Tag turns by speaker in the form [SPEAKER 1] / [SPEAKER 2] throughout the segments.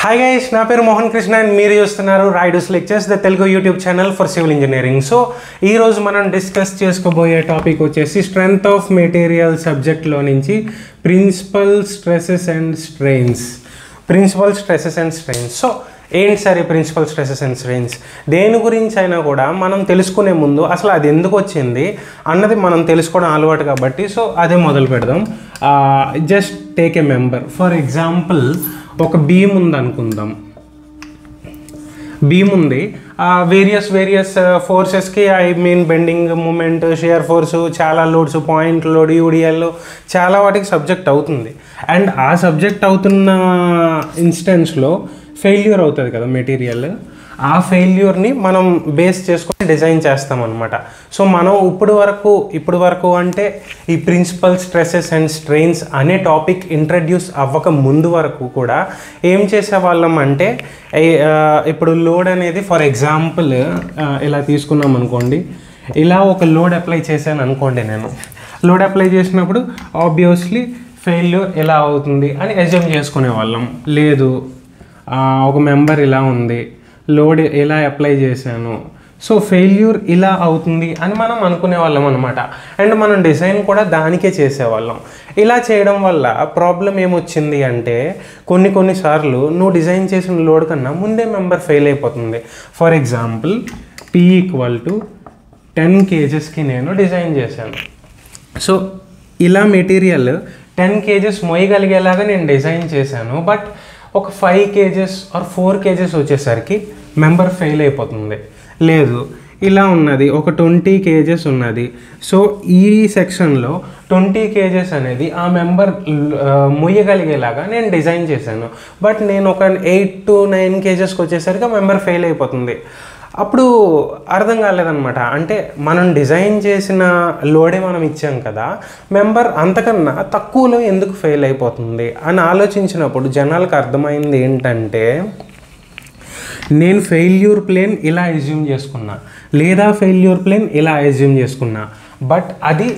[SPEAKER 1] Hi guys, నా పేరు Mohan Krishna and మీరు చూస్తున్నారు riders lectures the Telugu YouTube channel for civil engineering. So ఈరోజు మనం డిస్కస్ చేసుకోబోయే టాపిక్ వచ్చేసి స్ట్రెంగ్త్ ఆఫ్ మెటీరియల్ సబ్జెక్ట్లో నుంచి principal stresses and strains. So ఏంటి సార్ ఈ ప్రిన్సిపల్ స్ట్రెసెస్ అండ్ స్ట్రెయిన్స్? దేని గురించి అయినా కూడా మనం తెలుసుకునే ముందు అసలు అది ఎందుకు వచ్చింది అన్నది మనం తెలుసుకోవడం అలవాటు కాబట్టి సో అదే మొదలు పెడదాం. Just take a member. For example, ఒక బీమ్ ఉంది అనుకుందాం. బీమ్ ఉంది, వేరియస్ ఫోర్సెస్కి బెండింగ్ మూమెంట్, షియర్ ఫోర్సు, చాలా లోడ్స్, పాయింట్ లోడ్, యూడిఎల్, చాలా వాటికి సబ్జెక్ట్ అవుతుంది. అండ్ ఆ సబ్జెక్ట్ అవుతున్న ఇన్స్టెన్స్లో ఫెయిల్యూర్ అవుతుంది కదా మెటీరియల్. ఆ ఫెయిల్యూర్ని మనం బేస్ చేసుకొని డిజైన్ చేస్తామన్నమాట. సో మనం ఇప్పుడు వరకు అంటే ఈ ప్రిన్సిపల్ స్ట్రెసెస్ అండ్ స్ట్రెయిన్స్ అనే టాపిక్ ఇంట్రడ్యూస్ అవ్వక ముందు వరకు కూడా ఏం చేసేవాళ్ళం అంటే, ఇప్పుడు లోడ్ అనేది ఫర్ ఎగ్జాంపుల్ ఇలా తీసుకున్నాం అనుకోండి. ఇలా ఒక లోడ్ అప్లై చేశాను అనుకోండి. నేను లోడ్ అప్లై చేసినప్పుడు ఆబ్వియస్లీ ఫెయిల్యూర్ ఎలా అవుతుంది అని అజ్యూమ్ చేసుకునే వాళ్ళం. లేదు, ఒక మెంబర్ ఇలా ఉంది, లోడ్ ఎలా అప్లై చేశాను, సో ఫెయిల్యూర్ ఇలా అవుతుంది అని మనం అనుకునే వాళ్ళం అనమాట. అండ్ మనం డిజైన్ కూడా దానికే చేసేవాళ్ళం. ఇలా చేయడం వల్ల ప్రాబ్లం ఏమొచ్చింది అంటే, కొన్నిసార్లు నువ్వు డిజైన్ చేసిన లోడ్ కన్నా ముందే మెంబర్ ఫెయిల్ అయిపోతుంది. ఫర్ ఎగ్జాంపుల్, P = 10 kgsకి నేను డిజైన్ చేశాను. సో ఇలా మెటీరియల్ 10 kgs మోయగలిగేలాగా నేను డిజైన్ చేశాను. బట్ ఒక 5 kgs ఆర్ 4 kgs వచ్చేసరికి మెంబర్ ఫెయిల్ అయిపోతుంది. లేదు, ఇలా ఉన్నది, ఒక 20 kgs ఉన్నది. సో ఈ సెక్షన్లో 20 kgs అనేది ఆ మెంబర్ మొయ్యగలిగేలాగా నేను డిజైన్ చేశాను. బట్ నేను ఒక 8 to 9 kgsకి వచ్చేసరికి మెంబర్ ఫెయిల్ అయిపోతుంది. అప్పుడు అర్థం కాలేదన్నమాట. అంటే మనం డిజైన్ చేసిన లోడే మనం ఇచ్చాం కదా, మెంబర్ అంతకన్నా తక్కువలో ఎందుకు ఫెయిల్ అయిపోతుంది అని ఆలోచించినప్పుడు జనాలకు అర్థమైంది ఏంటంటే, నేను ఫెయిల్యూర్ ప్లేన్ ఇలా అజ్యూమ్ చేసుకున్నా, లేదా ఫెయిల్యూర్ ప్లేన్ ఇలా అజ్యూమ్ చేసుకున్నా, బట్ అది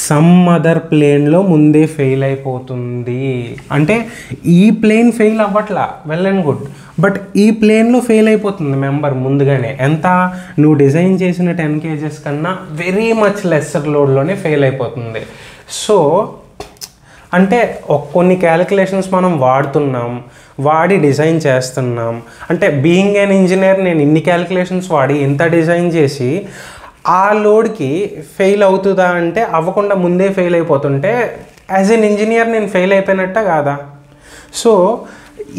[SPEAKER 1] సమ్ అదర్ ప్లేన్లో ముందే ఫెయిల్ అయిపోతుంది. అంటే ఈ ప్లేన్ ఫెయిల్ అవ్వట్లా, వెల్ అండ్ గుడ్, బట్ ఈ ప్లేన్లో ఫెయిల్ అయిపోతుంది మెంబర్ ముందుగానే. ఎంత? నువ్వు డిజైన్ చేసిన 10 kgs కన్నా వెరీ మచ్ లెస్సర్ లోడ్లోనే ఫెయిల్ అయిపోతుంది. సో అంటే కొన్ని క్యాలిక్యులేషన్స్ మనం వాడి డిజైన్ చేస్తున్నాం. అంటే బీయింగ్ అన్ ఇంజనీర్ నేను ఇన్ని క్యాలిక్యులేషన్స్ వాడి ఇంత డిజైన్ చేసి ఆ లోడ్కి ఫెయిల్ అవుతుందా అంటే అవ్వకుండా ముందే ఫెయిల్ అయిపోతుంటే యాజ్ ఎన్ ఇంజనీర్ నేను ఫెయిల్ అయిపోయినట్ట కాదా? సో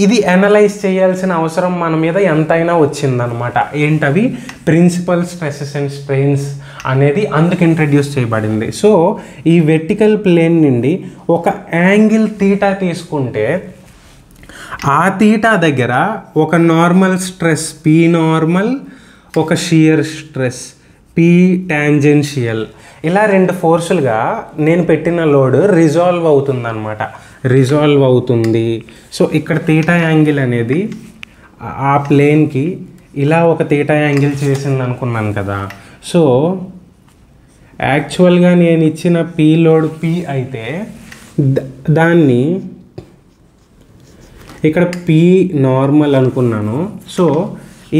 [SPEAKER 1] ఇది అనలైజ్ చేయాల్సిన అవసరం మన మీద ఎంతైనా వచ్చిందనమాట. ఏంటవి? ప్రిన్సిపల్ స్ట్రెసెస్ అండ్ స్ట్రెయిన్స్ అనేది అందుకు ఇంట్రడ్యూస్ చేయబడింది. సో ఈ వెర్టికల్ ప్లేన్ నుండి ఒక యాంగిల్ తీటా తీసుకుంటే ఆ తీటా దగ్గర ఒక నార్మల్ స్ట్రెస్ P నార్మల్, ఒక షియర్ స్ట్రెస్ P టాంజెన్షియల్, ఇలా రెండు ఫోర్సులుగా నేను పెట్టిన లోడ్ రిజాల్వ్ అవుతుంది. సో ఇక్కడ తీటా యాంగిల్ అనేది ఆ ప్లేన్కి ఇలా ఒక తీటా యాంగిల్ చేసింది అనుకున్నాను కదా. సో యాక్చువల్గా నేను ఇచ్చిన P లోడ్ P అయితే దాన్ని ఇక్కడ P నార్మల్ అనుకున్నాను. సో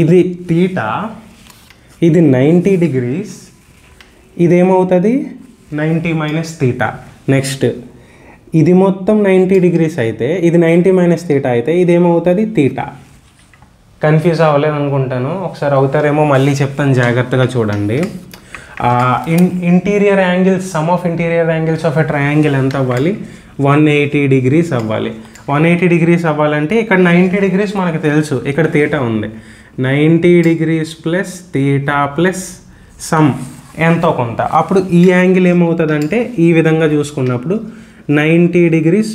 [SPEAKER 1] ఇది తీటా, ఇది 90 degrees, ఇదేమవుతుంది 90 - తీటా. నెక్స్ట్ ఇది మొత్తం 90 degrees అయితే, ఇది 90 - తీటా అయితే ఇదేమవుతుంది తీటా. కన్ఫ్యూజ్ అవ్వలేదు అనుకుంటాను. ఒకసారి అవుతారేమో, మళ్ళీ చెప్తాను, జాగ్రత్తగా చూడండి. Interior angles, some of interior angles of a triangle ఎంత అవ్వాలి? 180 degrees అవ్వాలి. 180 degrees అవ్వాలంటే ఇక్కడ 90 degrees మనకు తెలుసు, ఇక్కడ తీటా ఉంది. 90 degrees plus theta plus some ఎంతో కొంత. అప్పుడు ఈ యాంగిల్ ఏమవుతుందంటే ఈ విధంగా చూసుకున్నప్పుడు 90 degrees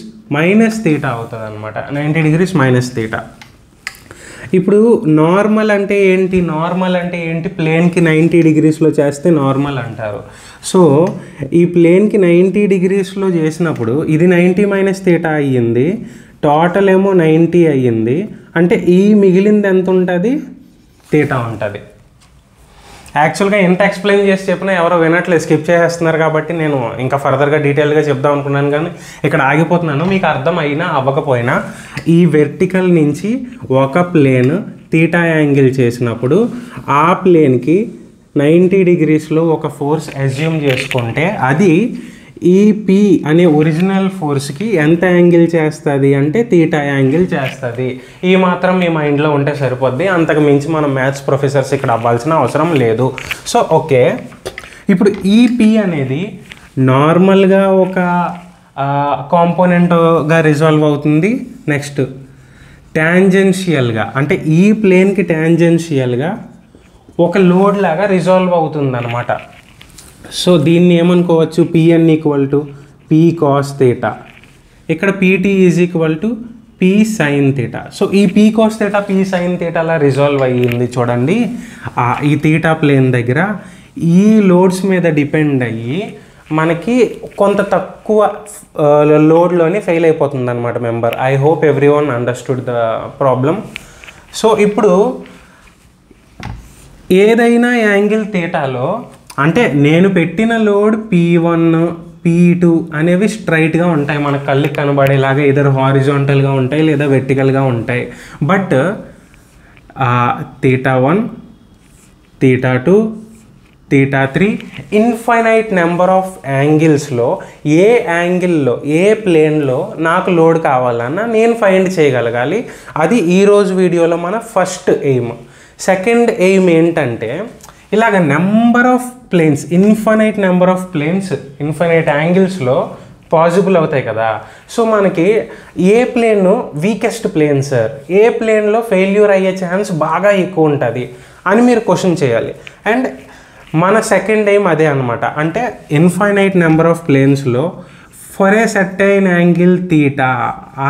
[SPEAKER 1] - తీటా అవుతుంది అనమాట. 90 degrees - తీటా. ఇప్పుడు నార్మల్ అంటే ఏంటి? ప్లేన్కి 90 degreesలో చేస్తే నార్మల్ అంటారు. సో ఈ ప్లేన్కి 90 degreesలో చేసినప్పుడు ఇది 90 - తీటా అయ్యింది, టోటల్ ఏమో 90 అయ్యింది. అంటే ఈ మిగిలింది ఎంత ఉంటుంది? తీటా ఉంటుంది. యాక్చువల్గా ఎంత ఎక్స్ప్లెయిన్ చేసి చెప్పినా ఎవరో వినట్లేదు, స్కిప్ చేసేస్తున్నారు. కాబట్టి నేను ఇంకా ఫర్దర్గా డీటెయిల్గా చెప్దాం అనుకున్నాను, కానీ ఇక్కడ ఆగిపోతున్నాను. మీకు అర్థం అయినా అవ్వకపోయినా ఈ వెర్టికల్ నుంచి ఒక ప్లేన్ తీటా యాంగిల్ చేసినప్పుడు ఆ ప్లేన్కి 90 degreesలో ఒక ఫోర్స్ అజ్యూమ్ చేసుకుంటే అది ఈ పి అనే ఒరిజినల్ ఫోర్స్కి ఎంత యాంగిల్ చేస్తుంది అంటే తీటా యాంగిల్ చేస్తుంది. ఈ మాత్రం మీ మైండ్లో ఉంటే సరిపోద్ది, అంతకు మించి మనం మ్యాథ్స్ ప్రొఫెసర్స్ ఇక్కడ అవ్వాల్సిన అవసరం లేదు. సో ఓకే, ఇప్పుడు ఈ పి అనేది నార్మల్గా ఒక కాంపోనెంట్గా రిజాల్వ్ అవుతుంది. నెక్స్ట్ ట్యాంజెన్షియల్గా అంటే ఈ ప్లేన్కి ట్యాంజెన్షియల్గా ఒక లోడ్ లాగా రిజాల్వ్ అవుతుంది అనమాట. సో దీన్ని ఏమనుకోవచ్చు, PN equal to P cos theta, ఇక్కడ PT is equal to P sine theta. So ఈ P cos theta P sine థీటాలా రిజాల్వ్ అయ్యింది చూడండి. ఈ థీటా ప్లేన్ దగ్గర ఈ లోడ్స్ మీద డిపెండ్ అయ్యి మనకి కొంత తక్కువ లోడ్లోనే ఫెయిల్ అయిపోతుంది అనమాట member. I hope every one understood the problem. So ఇప్పుడు ఏదైనా యాంగిల్ థీటాలో అంటే నేను పెట్టిన లోడ్ P1 P2 అనేవి స్ట్రైట్గా ఉంటాయి, మన కళ్ళకి కనబడేలాగా ఇద్దరు హారిజాంటల్గా ఉంటాయి లేదా వెర్టికల్గా ఉంటాయి. బట్ θ1 θ2 θ3 ఇన్ఫైనైట్ నెంబర్ ఆఫ్ యాంగిల్స్లో ఏ యాంగిల్లో ఏ ప్లేన్లో నాకు లోడ్ కావాలన్నా నేను ఫైండ్ చేయగలగాలి. అది ఈరోజు వీడియోలో మన ఫస్ట్ ఎయిమ్. సెకండ్ ఎయిమ్ ఏంటంటే ఇలాగ number of planes, infinite number of planes infinite యాంగిల్స్లో పాసిబుల్ అవుతాయి కదా. సో మనకి ఏ ప్లేన్ వీకెస్ట్ ప్లేన్ సార్, ఏ ప్లేన్లో ఫెయిల్యూర్ అయ్యే ఛాన్స్ బాగా ఎక్కువ ఉంటుంది అని మీరు క్వశ్చన్ చేయాలి. అండ్ మన సెకండ్ ఎయిమ్ అదే అనమాట. అంటే ఇన్ఫైనైట్ నెంబర్ ఆఫ్ ప్లేన్స్లో for a certain angle theta,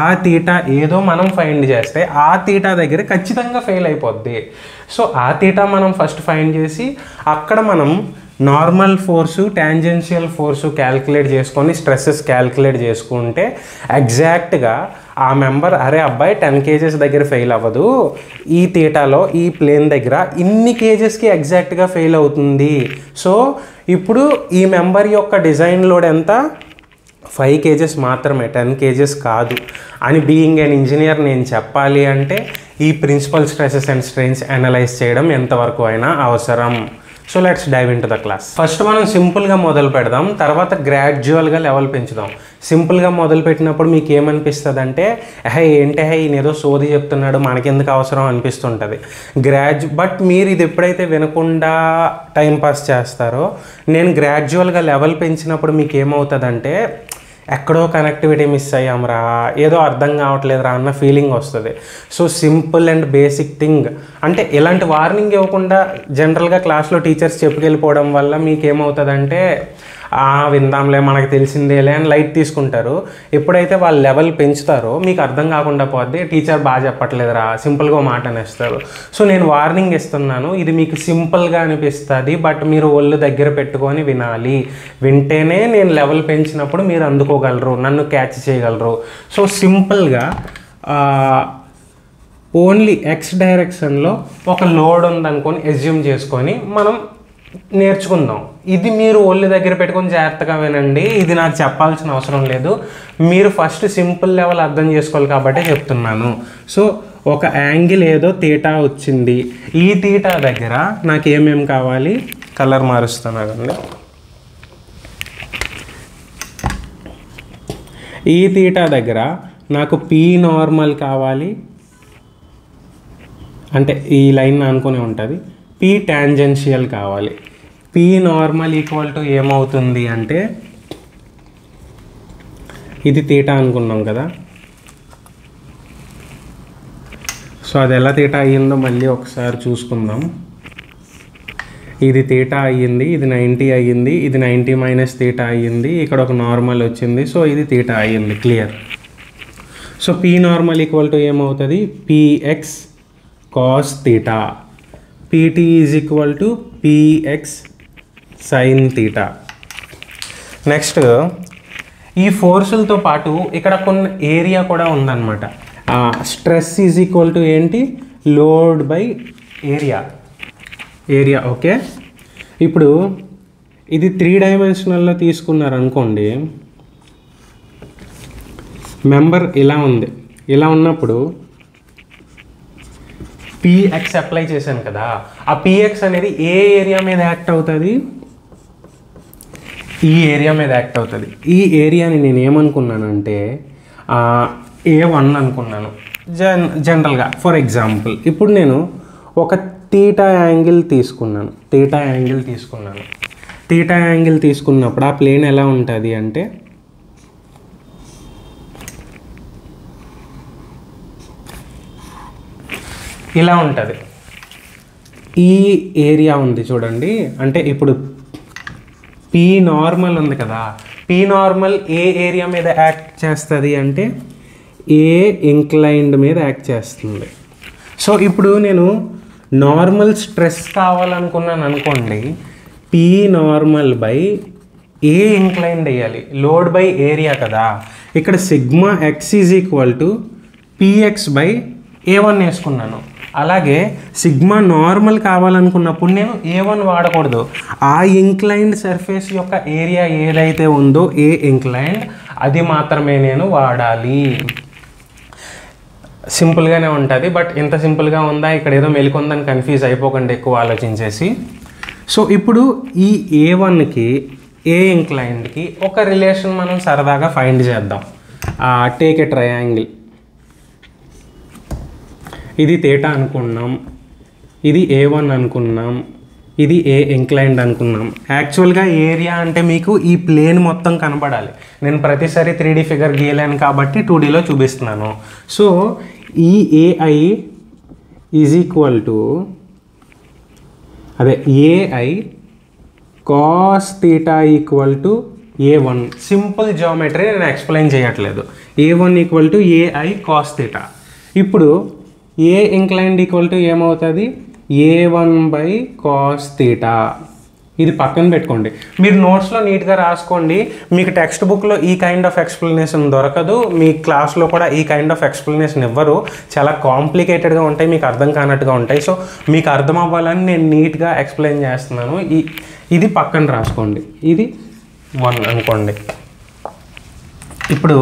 [SPEAKER 1] ఆ తీటా ఏదో మనం ఫైండ్ చేస్తే ఆ తీటా దగ్గర ఖచ్చితంగా ఫెయిల్ అయిపోద్ది. సో ఆ తీటా మనం ఫస్ట్ ఫైండ్ చేసి అక్కడ మనం normal force tangential force calculate చేసుకొని స్ట్రెస్సెస్ క్యాల్కులేట్ చేసుకుంటే ఎగ్జాక్ట్గా ఆ మెంబర్ అరే అబ్బాయి 10 kgs దగ్గర ఫెయిల్ అవ్వదు, ఈ తీటాలో ఈ ప్లేన్ దగ్గర ఇన్ని కేజెస్కి ఎగ్జాక్ట్గా ఫెయిల్ అవుతుంది. సో ఇప్పుడు ఈ మెంబర్ యొక్క డిజైన్ లోడ్ ఎంత, 5 kgs మాత్రమే, 10 kgs కాదు అని బీయింగ్ అన్ ఇంజనీర్ నేను చెప్పాలి అంటే ఈ principal stresses and strains analyse చేయడం ఎంతవరకు అయినా అవసరం. So let's dive into the class. First మనం సింపుల్గా మొదలు పెడదాం, తర్వాత గ్రాడ్యువల్గా లెవెల్ పెంచుదాం. సింపుల్గా మొదలు పెట్టినప్పుడు మీకు ఏమనిపిస్తుంది అంటే ఏంటే ఈయన ఏదో సోది చెప్తున్నాడు మనకెందుకు అవసరం అనిపిస్తుంటుంది. బట్ మీరు ఇది ఎప్పుడైతే వినకుండా టైంపాస్ చేస్తారో, నేను గ్రాడ్యువల్గా లెవెల్ పెంచినప్పుడు మీకు ఏమవుతుందంటే ఎక్కడో కనెక్టివిటీ మిస్ అయ్యాంరా, ఏదో అర్థం కావట్లేదురా అన్న ఫీలింగ్ వస్తుంది. So simple and basic thing అంటే ఇలాంటి వార్నింగ్ ఇవ్వకుండా జనరల్గా క్లాస్లో టీచర్స్ చెప్పుకెళ్ళిపోవడం వల్ల మీకు ఏమవుతుందంటే విందాంలే మనకు తెలిసిందేలే అని లైట్ తీసుకుంటారు. ఎప్పుడైతే వాళ్ళు లెవెల్ పెంచుతారో మీకు అర్థం కాకుండా పోద్ది, టీచర్ బాగా చెప్పట్లేదురా సింపుల్గా మాట అనేస్తారు. సో నేను వార్నింగ్ ఇస్తున్నాను, ఇది మీకు సింపుల్గా అనిపిస్తుంది బట్ మీరు ఒళ్ళు దగ్గర పెట్టుకొని వినాలి. వింటేనే నేను లెవెల్ పెంచినప్పుడు మీరు అందుకోగలరు, నన్ను క్యాచ్ చేయగలరు. సో సింపుల్గా ఓన్లీ ఎక్స్ డైరెక్షన్లో ఒక లోడ్ ఉందనుకొని అజ్యూమ్ చేసుకొని మనం నేర్చుకుందాం. ఇది మీరు ఒళ్ళు దగ్గర పెట్టుకొని జాగ్రత్తగా వినండి, ఇది నాకు చెప్పాల్సిన అవసరం లేదు, మీరు ఫస్ట్ సింపుల్ లెవెల్ అర్థం చేసుకోవాలి కాబట్టి చెప్తున్నాను. సో ఒక యాంగిల్ ఏదో తీటా వచ్చింది, ఈ తీటా దగ్గర నాకు ఏమేమి కావాలి, కలర్ మారుస్తాను కదండి. ఈ తీటా దగ్గర నాకు పీ నార్మల్ కావాలి, అంటే ఈ లైన్ అనుకునే ఉంటుంది, పీ టాంజెన్షియల్ కావాలి. పీ నార్మల్ ఈక్వల్ టు ఏమవుతుంది అంటే ఇది తీటా అనుకున్నాం కదా. సో అది ఎలా తీటా అయ్యిందో మళ్ళీ ఒకసారి చూసుకుందాం. ఇది తీటా అయ్యింది, ఇది 90 అయ్యింది, ఇది 90 మైనస్ తీటా అయ్యింది, ఇక్కడ ఒక నార్మల్ వచ్చింది. సో ఇది తీటా అయ్యింది, clear. So P normal equal to ఏమవుతుంది, PX cos theta, PT is equal to PX sine theta. Next ఈ ఫోర్సులతో పాటు ఇక్కడ కొన్ని ఏరియా కూడా ఉందన్నమాట. స్ట్రెస్ ఈజ్ ఈక్వల్ టు ఏంటి, లోడ్ బై ఏరియా. ఓకే, ఇప్పుడు ఇది 3 డైమెన్షనల్లో తీసుకున్నారనుకోండి, మెంబర్ ఇలా ఉంది. ఇలా ఉన్నప్పుడు పిఎక్స్ అప్లై చేశాను కదా, ఆ పిఎక్స్ అనేది ఏ ఏరియా మీద యాక్ట్ అవుతుంది? ఈ ఏరియా మీద యాక్ట్ అవుతుంది. ఈ ఏరియాని నేను ఏమనుకున్నానంటే A1 అనుకున్నాను జనరల్గా. ఫర్ ఎగ్జాంపుల్ ఇప్పుడు నేను ఒక థీటా యాంగిల్ తీసుకున్నాను. థీటా యాంగిల్ తీసుకున్నప్పుడు ఆ ప్లేన్ ఎలా ఉంటుంది అంటే ఇలా ఉంటుంది. ఈ ఏరియా ఉంది చూడండి, అంటే ఇప్పుడు పీ నార్మల్ ఉంది కదా, పీ నార్మల్ ఏ ఏరియా మీద యాక్ట్ చేస్తుంది అంటే ఏ ఇంక్లైన్డ్ మీద యాక్ట్ చేస్తుంది. సో ఇప్పుడు నేను నార్మల్ స్ట్రెస్ కావాలనుకున్నాను అనుకోండి, P normal by A inclined వేయాలి, లోడ్ బై ఏరియా కదా. ఇక్కడ sigma X is equal to PX by A1 వేసుకున్నాను. అలాగే సిగ్మా నార్మల్ కావాలనుకున్నప్పుడు నేను A1 వాడకూడదు. ఆ ఇంక్లైన్డ్ సర్ఫేస్ యొక్క ఏరియా ఏదైతే ఉందో ఏ ఇంక్లైన్డ్, అది మాత్రమే నేను వాడాలి. సింపుల్గానే ఉంటుంది, బట్ ఇంత సింపుల్గా ఉందా, ఇక్కడ ఏదో మెలికొందని కన్ఫ్యూజ్ అయిపోకండి ఎక్కువ ఆలోచించేసి. సో ఇప్పుడు ఈ A1కి ఏ ఇంక్లైన్డ్కి ఒక రిలేషన్ మనం సరదాగా ఫైండ్ చేద్దాం. Take a triangle. ఇది థీటా అనుకున్నాం, ఇది A1 అనుకున్నాం, ఇది ఏ ఇంక్లైన్డ్ అనుకున్నాం. యాక్చువల్గా ఏరియా అంటే మీకు ఈ ప్లేన్ మొత్తం కనబడాలి. నేను ప్రతిసారి 3D ఫిగర్ గీయలేను కాబట్టి 2Dలో చూపిస్తున్నాను. సో ఈ AI is equal to AI cos theta equal to A1. Simple geometry, నేను ఎక్స్ప్లెయిన్ చేయట్లేదు. A1 equal to AI cos theta. ఇప్పుడు ఏ ఇంక్లైన్డ్ ఈక్వల్ టు ఏమవుతుంది? A1 by cos theta. ఇది పక్కన పెట్టుకోండి, మీరు నోట్స్లో నీట్గా రాసుకోండి. మీకు టెక్స్ట్ బుక్లో ఈ కైండ్ ఆఫ్ ఎక్స్ప్లెనేషన్ దొరకదు, మీ క్లాస్లో కూడా ఈ కైండ్ ఆఫ్ ఎక్స్ప్లెనేషన్ ఇవ్వరు. చాలా కాంప్లికేటెడ్గా ఉంటాయి, మీకు అర్థం కానట్టుగా ఉంటాయి. సో మీకు అర్థం అవ్వాలని నేను నీట్గా ఎక్స్ప్లెయిన్ చేస్తున్నాను. ఇది పక్కన రాసుకోండి, ఇది 1 అనుకోండి. ఇప్పుడు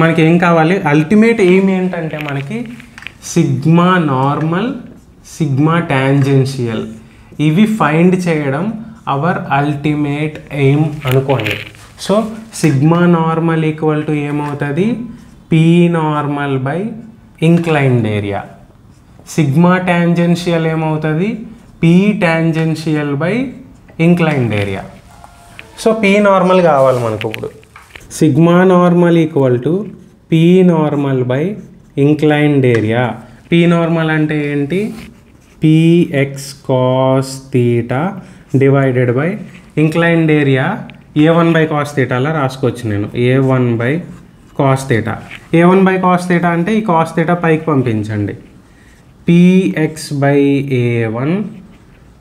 [SPEAKER 1] మనకి ఏం కావాలి? అల్టిమేట్ ఎయిమ్ ఏంటంటే మనకి సిగ్మా నార్మల్, సిగ్మా టాంజెన్షియల్, ఇవి ఫైండ్ చేయడం అవర్ అల్టిమేట్ ఎయిమ్ అనుకోండి. So sigma normal equal to ఏమవుతుంది? P normal by inclined area. Sigma tangential ఏమవుతుంది? P tangential by inclined area. So P normal కావాలి మనకు. ఇప్పుడు sigma normal equal to P normal by inclined area. P normal అంటే ఏంటి? PX cos theta divided by inclined area A1 by cos థీటాలా రాసుకోవచ్చు నేను. A1 by cos theta. A1 by cos theta అంటే ఈ కాస్ థీటా పైకి పంపించండి. PX by A1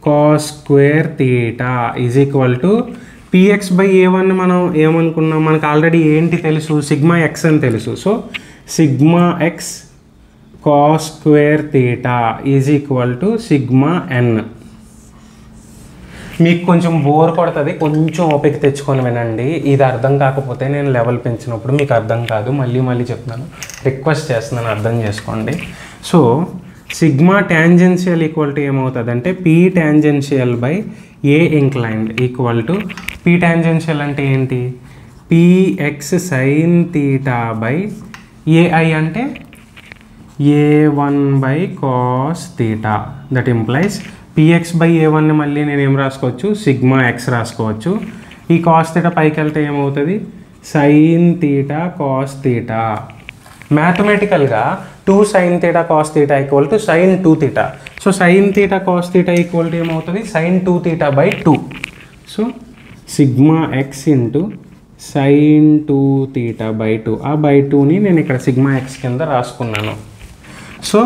[SPEAKER 1] cos square theta is equal to PX by A1 మనం ఏమనుకున్నాం? మనకు ఆల్రెడీ ఏంటి తెలుసు? సిగ్మా ఎక్స్ అని తెలుసు. So sigma X cos square theta is equal to sigma N. మీకు కొంచెం బోర్ కొడుతుంది, కొంచెం ఓపిక తెచ్చుకొని వినండి. ఇది అర్థం కాకపోతే నేను లెవెల్ పెంచినప్పుడు మీకు అర్థం కాదు. మళ్ళీ చెప్తున్నాను, రిక్వెస్ట్ చేస్తున్నాను, అర్థం చేసుకోండి. So sigma tangential equal to ఏమవుతుంది అంటే P tangential by A inclined equal to, P tangential అంటే ఏంటి? PX sine theta by AI అంటే A1 by cos theta. That implies PX by A1ని మళ్ళీ నేను ఏం రాసుకోవచ్చు? సిగ్మా ఎక్స్ రాసుకోవచ్చు. ఈ కాస్ థీటా పైకి వెళ్తే ఏమవుతుంది? Sine theta cos theta. మ్యాథమెటికల్గా 2 sine theta cos theta equal to sine 2 theta. So sine theta cos theta equal to ఏమవుతుంది? Sine 2 theta by 2. So sigma X into sine 2 theta by 2. ఆ by 2ని నేను ఇక్కడ sigma X కింద రాసుకున్నాను. So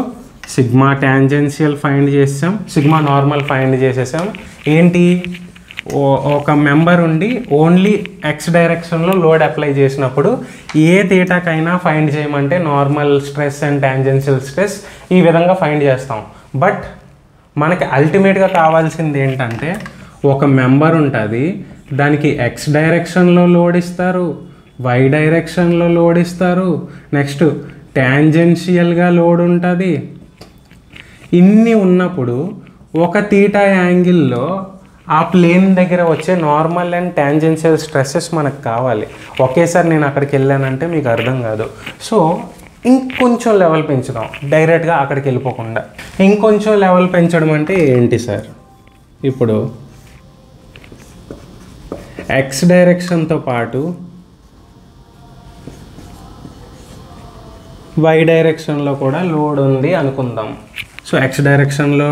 [SPEAKER 1] sigma tangential find చేసాం, sigma normal find చేసేసాం. ఏంటి? ఒక మెంబర్ ఉండి ఓన్లీ ఎక్స్ డైరెక్షన్లో లోడ్ అప్లై చేసినప్పుడు ఏ థీటాకైనా ఫైండ్ చేయమంటే normal stress and tangential stress ఈ విధంగా ఫైండ్ చేస్తాం. బట్ మనకి అల్టిమేట్గా కావాల్సింది ఏంటంటే ఒక మెంబర్ ఉంటుంది, దానికి ఎక్స్ డైరెక్షన్లో లోడ్ ఇస్తారు, వై డైరెక్షన్లో లోడ్ ఇస్తారు, నెక్స్ట్ ట్యాంజెన్షియల్గా లోడ్ ఉంటుంది. ఇన్ని ఉన్నప్పుడు ఒక తీటా యాంగిల్లో ఆ ప్లేన్ దగ్గర వచ్చే నార్మల్ అండ్ ట్యాంజెన్షియల్ స్ట్రెస్సెస్ మనకు కావాలి. ఒకేసారి నేను అక్కడికి వెళ్ళానంటే మీకు అర్థం కాదు. సో ఇంకొంచెం లెవెల్ పెంచుదాం, డైరెక్ట్గా అక్కడికి వెళ్ళిపోకుండా. ఇంకొంచెం లెవెల్ పెంచడం అంటే ఏంటి సార్? ఇప్పుడు ఎక్స్ డైరెక్షన్తో పాటు వై డైరెక్షన్లో కూడా లోడ్ ఉంది అనుకుందాం. సో ఎక్స్ డైరెక్షన్లో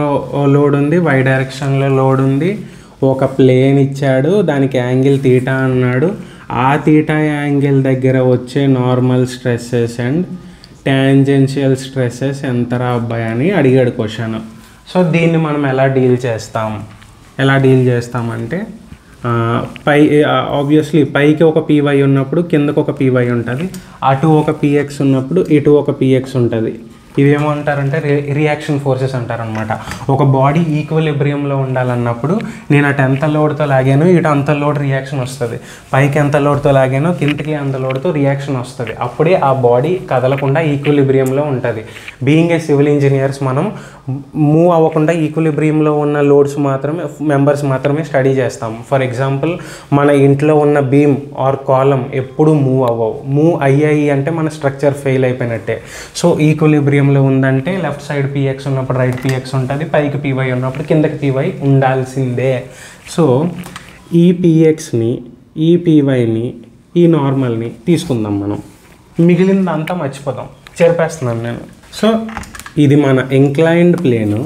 [SPEAKER 1] లోడ్ ఉంది, వై డైరెక్షన్లో లోడ్ ఉంది. ఒక ప్లేన్ ఇచ్చాడు, దానికి యాంగిల్ తీటా అన్నాడు. ఆ తీటా యాంగిల్ దగ్గర వచ్చే normal stresses and tangential stresses ఎంతరా అబ్బాయి అని అడిగాడు క్వశ్చన్. సో దీన్ని మనం ఎలా డీల్ చేస్తామంటే ఆబ్వియస్లీ పైకి ఒక పీవై ఉన్నప్పుడు కిందకు ఒక పీవై ఉంటుంది, అటు ఒక పీఎక్స్ ఉన్నప్పుడు ఇటు ఒక పీఎక్స్ ఉంటుంది. ఇవేమంటారంటే రియాక్షన్ ఫోర్సెస్ అంటారనమాట. ఒక బాడీ ఈక్విలిబ్రియంలో ఉండాలన్నప్పుడు నేను అటు ఎంత లోడ్తో లాగాను, ఇటు అంత లోడ్ రియాక్షన్ వస్తుంది. పైకి ఎంత లోడ్తో లాగాను, కిందకి అంత లోడ్తో రియాక్షన్ వస్తుంది. అప్పుడే ఆ బాడీ కదలకుండా ఈక్విలిబ్రియంలో ఉంటుంది. బీయింగ్ ఏ సివిల్ ఇంజనీర్స్ మనం మూవ్ అవ్వకుండా ఈక్విలిబ్రియంలో ఉన్న లోడ్స్ మెంబర్స్ మాత్రమే స్టడీ చేస్తాం. ఫర్ ఎగ్జాంపుల్ మన ఇంట్లో ఉన్న బీమ్ ఆర్ కాలం ఎప్పుడు మూవ్ అవ్వవు. మూవ్ అయ్యాయి అంటే మన స్ట్రక్చర్ ఫెయిల్ అయిపోయినట్టే. సో ఈక్విలిబ్రియంలో ఉందంటే లెఫ్ట్ సైడ్ పీఎక్స్ ఉన్నప్పుడు రైట్ పీఎక్స్ ఉంటుంది, పైకి పీవై ఉన్నప్పుడు కిందకి పీవై ఉండాల్సిందే. సో ఈ పీఎక్స్ని, ఈ పీవైని, ఈ నార్మల్ని తీసుకుందాం మనం. మిగిలిందంతా మర్చిపోదాం, చేర్పేస్తున్నాను నేను. సో ఇది మన ఇంక్లైన్డ్ ప్లేను.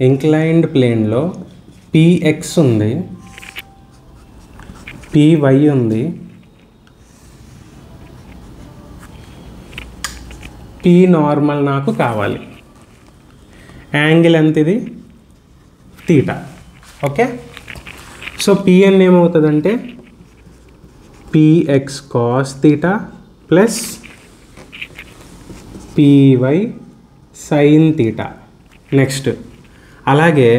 [SPEAKER 1] ఇంక్లైన్డ్ ప్లేన్లో పీఎక్స్ ఉంది, పీవై ఉంది, పీ నార్మల్ నాకు కావాలి. యాంగిల్ ఎంత ఇది? తీటా. ఓకే. సో పిఎన్ ఏమవుతుందంటే PX cos theta plus PY sine theta. Next అలాగే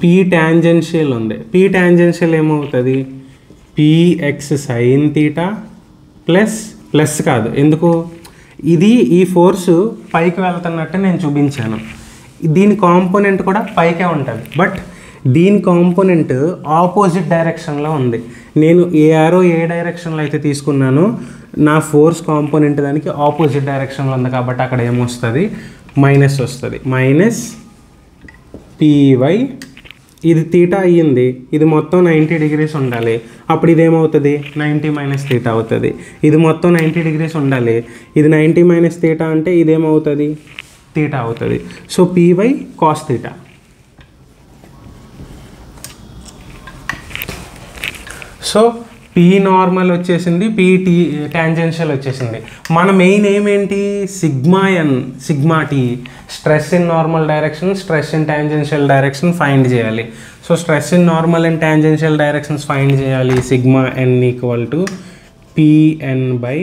[SPEAKER 1] పీ టాంజెన్షియల్ ఉంది. పీ టాంజెన్షియల్ ఏమవుతుంది? పిఎక్స్ సైన్ తీటా ప్లస్ కాదు, ఎందుకు? ఇది ఈ ఫోర్సు పైకి వెళ్తున్నట్టు నేను చూపించాను. దీని కాంపోనెంట్ కూడా పైకే ఉంటుంది, బట్ దీని కాంపోనెంట్ ఆపోజిట్ డైరెక్షన్లో ఉంది. నేను ఏ ఆరో ఏ డైరెక్షన్లో అయితే తీసుకున్నానో నా ఫోర్స్ కాంపోనెంట్ దానికి ఆపోజిట్ డైరెక్షన్లో ఉంది కాబట్టి అక్కడ ఏమొస్తుంది? మైనస్ వస్తుంది. మైనస్ పీవై, ఇది తీటా అయ్యింది, ఇది మొత్తం 90 degrees ఉండాలి. అప్పుడు ఇదేమవుతుంది? 90 మైనస్ తీటా అవుతుంది. ఇది మొత్తం 90 degrees ఉండాలి, ఇది 90 మైనస్ తీటా అంటే ఇదేమవుతుంది? తీటా అవుతుంది. So PY cos theta. So P normal వచ్చేసింది, పీ టాంజెన్షియల్ వచ్చేసింది. మన మెయిన్ ఏమేంటి? Sigma N, sigma T, stress in normal direction, stress in tangential direction find చేయాలి. So stress in normal and tangential directions find చేయాలి. Sigma N equal to PN by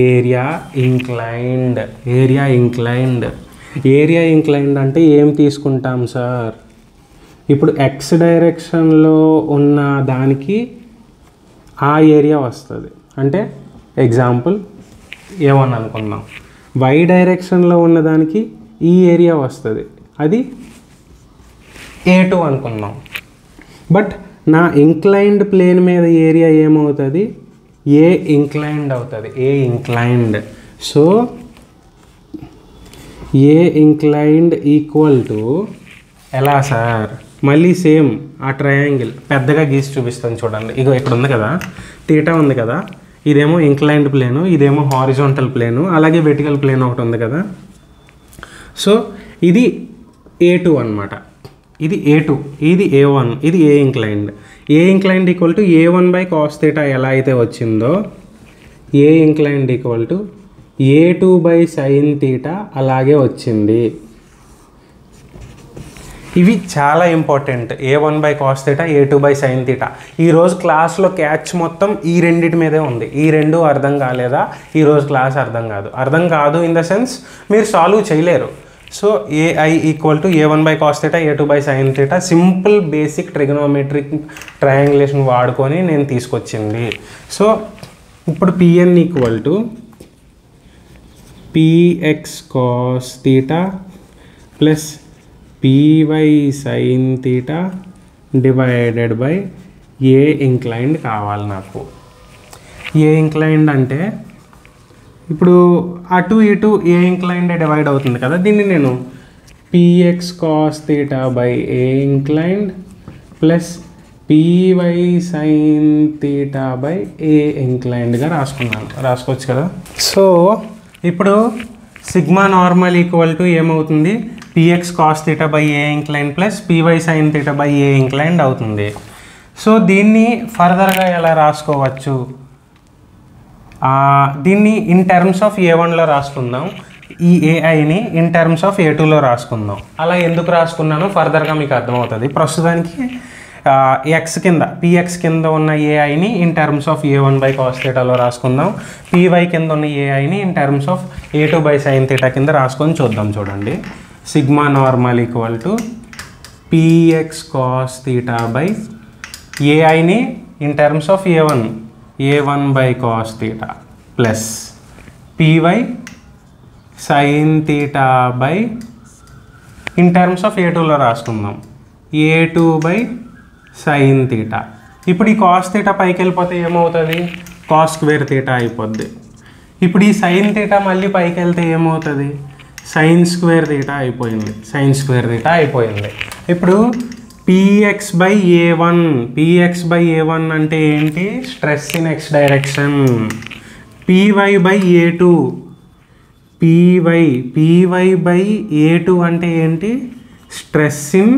[SPEAKER 1] area inclined. Area inclined అంటే ఏం తీసుకుంటాం sir? ఇప్పుడు X డైరెక్షన్లో ఉన్న దానికి ఆ ఏరియా వస్తుంది, అంటే ఎగ్జాంపుల్ A1 అనుకుందాం. వై డైరెక్షన్లో ఉన్నదానికి ఈ ఏరియా వస్తుంది, అది A2 అనుకుందాం. బట్ నా ఇంక్లైన్డ్ ప్లేన్ మీద ఏరియా ఏమవుతుంది? ఏ ఇంక్లైన్డ్ అవుతుంది, A inclined. So A inclined equal to ఎలా సార్? మళ్ళీ సేమ్ ఆ ట్రయాంగిల్ పెద్దగా గీసి చూపిస్తాను చూడండి. ఇగో ఇక్కడ ఉంది కదా, తీటా ఉంది కదా, ఇదేమో ఇంక్లైన్డ్ ప్లేను, ఇదేమో హారిజాంటల్ ప్లేను, అలాగే వెర్టికల్ ప్లేన్ ఒకటి ఉంది కదా. సో ఇది A2 అనమాట, ఇది A2, ఇది A1, ఇది A inclined. A inclined equal to A1 by cos theta ఎలా అయితే వచ్చిందో, A inclined equal to A2 by sine theta అలాగే వచ్చింది. ఇవి చాలా important. A1 by cos theta, A2 by sine theta. ఈరోజు క్లాస్లో క్యాచ్ మొత్తం ఈ రెండింటి మీదే ఉంది. ఈ రెండు అర్థం కాలేదా? ఈరోజు క్లాస్ అర్థం కాదు ఇన్ ద సెన్స్ మీరు సాల్వ్ చేయలేరు. So AI equal to A1 by cos theta A2 by sine theta simple basic trigonometric triangulation వాడుకొని నేను తీసుకొచ్చింది. సో ఇప్పుడు PN equal to PX cos theta plus PY sine theta divided by A inclined కావాలి నాకు. ఏ inclined అంటే ఇప్పుడు అటు ఇటు ఏ ఇంక్లైన్డ్ డివైడ్ అవుతుంది కదా, దీన్ని నేను PX cos theta by A inclined plus PY sine theta by A ఇంక్లైన్డ్గా రాసుకోవచ్చు కదా. సో ఇప్పుడు సిగ్మా నార్మల్ ఈక్వల్ టు ఏమవుతుంది, PX cos theta by A incline plus PY sine theta by A inclined అవుతుంది. సో దీన్ని ఫర్దర్గా ఎలా రాసుకోవచ్చు, దీన్ని ఇన్ టర్మ్స్ ఆఫ్ A1లో రాసుకుందాం, ఈ ఏఐని ఇన్ టర్మ్స్ ఆఫ్ A2లో రాసుకుందాం. అలా ఎందుకు రాసుకున్నానో ఫర్దర్గా మీకు అర్థమవుతుంది. ప్రస్తుతానికి ఎక్స్ కింద పిఎక్స్ కింద ఉన్న ఏఐని in terms of A1 by cos థీటాలో రాసుకుందాం, పివై కింద ఉన్న ఏఐని in terms of A2 by sine theta కింద రాసుకొని చూద్దాం. చూడండి, sigma normal equal to PX cos theta by ఏఐని in terms of A1 by cos theta plus PY sine theta by in terms of A2లో రాసుకుందాం A2 బై సైన్ థీటా. ఇప్పుడు ఈ cos theta పైకి వెళ్ళిపోతే ఏమవుతుంది, కాస్ స్క్వేర్ థీటా అయిపోద్ది. ఇప్పుడు ఈ సైన్ థీటా మళ్ళీ పైకి వెళ్తే ఏమవుతుంది, సైన్ స్క్వేర్ థీటా అయిపోయింది, సైన్ స్క్వేర్ థీటా అయిపోయింది. ఇప్పుడు పిఎక్స్ బై A1 అంటే ఏంటి, stress in X direction. PY by A2, PY by A2 అంటే ఏంటి, stress in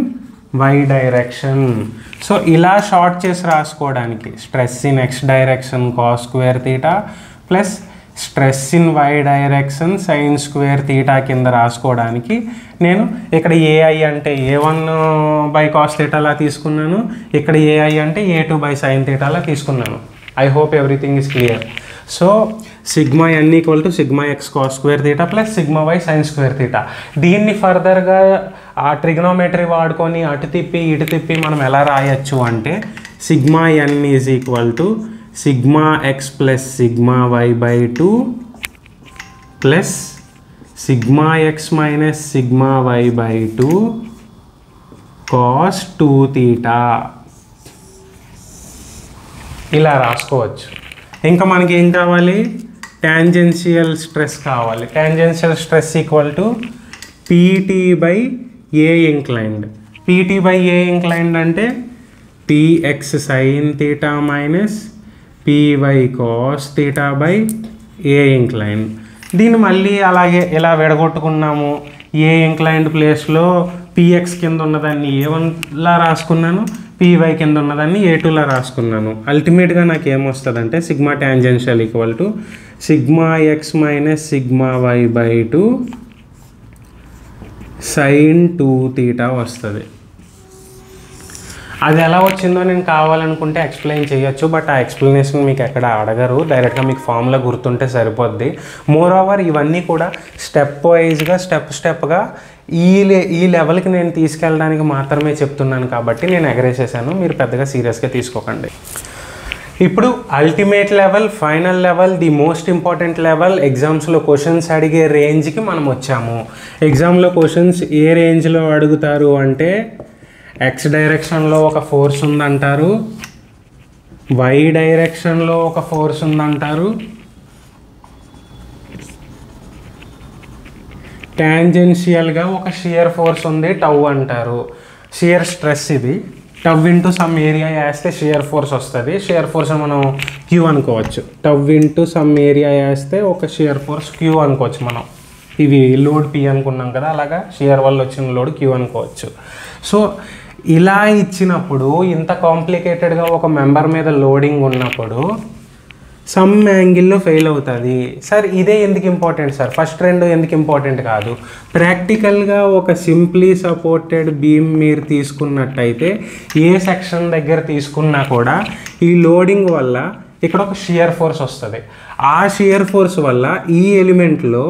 [SPEAKER 1] Y direction. So ఇలా షార్ట్ చేసి రాసుకోవడానికి stress in X direction cos square theta plus stress in Y direction sine square theta కింద రాసుకోవడానికి నేను ఇక్కడ AI అంటే A1 బై కాస్ థీటాలా తీసుకున్నాను, ఇక్కడ ఏఐ అంటే A2 బై సైన్ థీటాలా తీసుకున్నాను. I hope everything is clear. So sigma N equal to sigma X cos square theta plus sigma Y sine square theta. దీన్ని ఫర్దర్గా ఆ ట్రిగ్నోమెట్రీ వాడుకొని అటు తిప్పి ఇటు తిప్పి మనం ఎలా రాయొచ్చు అంటే sigma N is equal to sigma X plus sigma why by 2 plus sigma X minus sigma why by 2 cos 2 theta. ఇలా రాసుకోవచ్చు. ఇంకా మనకి ఏం కావాలి, టాంజెన్షియల్ స్ట్రెస్ కావాలి. Tangential stress equal to PT by A inclined. PT by A inclined అంటే PX sine theta minus PY cos theta by A inclined. దీన్ని మళ్ళీ అలాగే ఇలా విడగొట్టుకున్నాము. ఏ ఇంక్లైన్డ్ ప్లేస్లో పిఎక్స్ కింద ఉన్నదాన్ని A1లా రాసుకున్నాను, పివై కింద ఉన్నదాన్ని A2లా రాసుకున్నాను. అల్టిమేట్గా నాకు ఏమొస్తుందంటే sigma tangential equal to sigma X minus sigma why by 2 sine 2 theta వస్తుంది. అది ఎలా వచ్చిందో నేను కావాలనుకుంటే ఎక్స్ప్లెయిన్ చేయొచ్చు, బట్ ఆ ఎక్స్ప్లెనేషన్ మీకు ఎక్కడ అడగరు, డైరెక్ట్గా మీకు ఫామ్లో గుర్తుంటే సరిపోద్ది. మోర్ ఓవర్ ఇవన్నీ కూడా స్టెప్ వైజ్గా స్టెప్గా ఈ లెవెల్కి నేను తీసుకెళ్ళడానికి మాత్రమే చెప్తున్నాను కాబట్టి నేను ఎగరేసేసాను. మీరు పెద్దగా సీరియస్గా తీసుకోకండి. ఇప్పుడు ultimate level, final level, the most important level, ఎగ్జామ్స్లో క్వశ్చన్స్ అడిగే రేంజ్కి మనం వచ్చాము. ఎగ్జామ్లో క్వశ్చన్స్ ఏ రేంజ్లో అడుగుతారు అంటే ఎక్స్ డైరెక్షన్లో ఒక ఫోర్స్ ఉందంటారు, వై డైరెక్షన్లో ఒక ఫోర్స్ ఉందంటారు, టాంజెన్షియల్గా ఒక షియర్ ఫోర్స్ ఉంది టౌ అంటారు. షియర్ స్ట్రెస్ ఇది, టవ్ ఇంటూ సమ్ ఏరియా వేస్తే షియర్ ఫోర్స్ వస్తుంది. షియర్ ఫోర్స్ మనం క్యూ అనుకోవచ్చు. టవ్ ఇంటూ సమ్ ఏరియా వేస్తే ఒక షియర్ ఫోర్స్ క్యూ అనుకోవచ్చు. మనం ఇవి లోడ్ పి అనుకున్నాం కదా, అలాగా షియర్ వల్ల వచ్చిన లోడ్ క్యూ అనుకోవచ్చు. సో ఇలా ఇచ్చినప్పుడు ఇంత కాంప్లికేటెడ్గా ఒక మెంబర్ మీద లోడింగ్ ఉన్నప్పుడు సమ్ యాంగిల్లో ఫెయిల్ అవుతుంది. సార్ ఇదే ఎందుకు ఇంపార్టెంట్ సార్, ఫస్ట్ రెండు ఎందుకు ఇంపార్టెంట్ కాదు? ప్రాక్టికల్గా ఒక సింప్లీ సపోర్టెడ్ బీమ్ మీరు తీసుకున్నట్టయితే ఏ సెక్షన్ దగ్గర తీసుకున్నా కూడా ఈ లోడింగ్ వల్ల ఇక్కడ ఒక షియర్ ఫోర్స్ వస్తుంది. ఆ షియర్ ఫోర్స్ వల్ల ఈ ఎలిమెంట్లో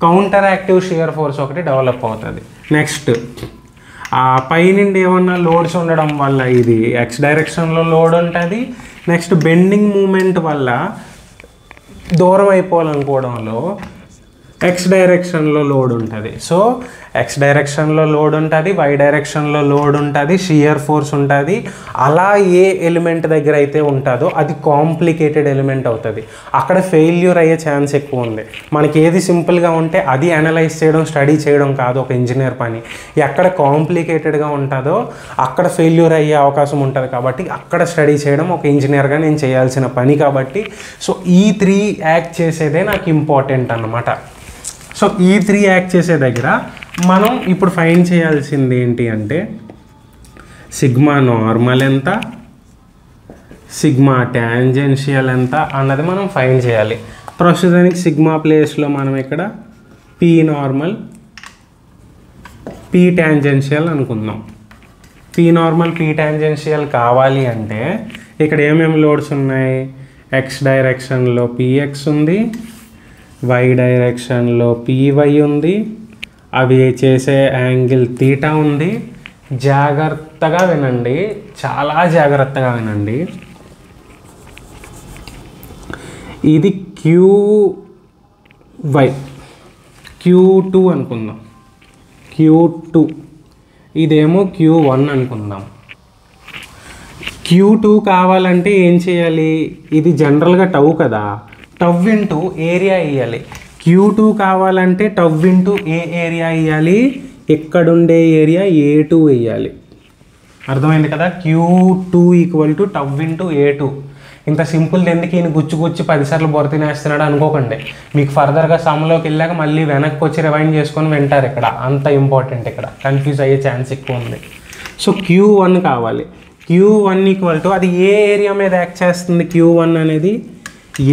[SPEAKER 1] కౌంటర్ యాక్టివ్ షియర్ ఫోర్స్ ఒకటి డెవలప్ అవుతుంది. నెక్స్ట్ పై నుండి ఏమన్నా లోడ్స్ ఉండడం వల్ల ఇది ఎక్స్ డైరెక్షన్లో లోడ్ ఉంటుంది. నెక్స్ట్ బెండింగ్ మూమెంట్ వల్ల దూరం అయిపోవాలనుకోవడంలో ఎక్స్ డైరెక్షన్లో లోడ్ ఉంటుంది. సో ఎక్స్ డైరెక్షన్లో లోడ్ ఉంటుంది, వై డైరెక్షన్లో లోడ్ ఉంటుంది, షియర్ ఫోర్స్ ఉంటుంది. అలా ఏ ఎలిమెంట్ దగ్గర అయితే ఉంటుందో అది కాంప్లికేటెడ్ ఎలిమెంట్ అవుతుంది. అక్కడ ఫెయిల్యూర్ అయ్యే ఛాన్స్ ఎక్కువ ఉంది. మనకి ఏది సింపుల్గా ఉంటే అది అనలైజ్ చేయడం, స్టడీ చేయడం కాదు ఒక ఇంజనీర్ పని. ఎక్కడ కాంప్లికేటెడ్గా ఉంటుందో అక్కడ ఫెయిల్యూర్ అయ్యే అవకాశం ఉంటుంది. కాబట్టి అక్కడ స్టడీ చేయడం ఒక ఇంజనీర్గా నేను చేయాల్సిన పని. కాబట్టి సో ఈ 3 యాక్ట్ చేసేదే నాకు ఇంపార్టెంట్ అన్నమాట. సో ఈ 3 యాక్ట్ చేసే దగ్గర మనం ఇప్పుడు ఫైండ్ చేయాల్సింది ఏంటి అంటే సిగ్మా నార్మల్ ఎంత, సిగ్మా ట్యాంజెన్షియల్ ఎంత అన్నది మనం ఫైండ్ చేయాలి. ప్రస్తుతానికి సిగ్మా ప్లేస్లో మనం ఇక్కడ పీ నార్మల్, పీ ట్యాంజెన్షియల్ అనుకుందాం. పీ నార్మల్, పీ ట్యాంజెన్షియల్ కావాలి అంటే ఇక్కడ ఏమేమి లోడ్స్ ఉన్నాయి? ఎక్స్ డైరెక్షన్లో పిఎక్స్ ఉంది, వై డైరెక్షన్లో పీవై ఉంది, అవి చేసే యాంగిల్ తీటా ఉంది. జాగ్రత్తగా వినండి, చాలా జాగ్రత్తగా వినండి. ఇది క్యూవై, Q2 అనుకుందాం, Q2. ఇదేమో Q1 అనుకుందాం. Q2 కావాలంటే ఏం చేయాలి? ఇది జనరల్గా టౌ కదా, టవ్ ఇంటూ ఏరియా ఇవ్వాలి. Q2 కావాలంటే టవ్ ఇంటూ ఏ ఏరియా ఇవ్వాలి? ఇక్కడుండే ఏరియా A2 వేయాలి. అర్థమైంది కదా? Q2 equal to tau into A2. ఇంత సింపుల్ ఎందుకు ఈయన గుచ్చి 10 సార్లు బొర తినేస్తున్నాడు అనుకోకండి. మీకు ఫర్దర్గా సమ్లోకి వెళ్ళాక మళ్ళీ వెనక్కి వచ్చి రివైండ్ చేసుకొని వింటారు. ఇక్కడ అంత ఇంపార్టెంట్, ఇక్కడ కన్ఫ్యూజ్ అయ్యే ఛాన్స్ ఎక్కువ ఉంది. సో Q1 కావాలి. Q1 ఈక్వల్ టు అది ఏ ఏరియా మీద యాక్ట్ చేస్తుంది? Q1 అనేది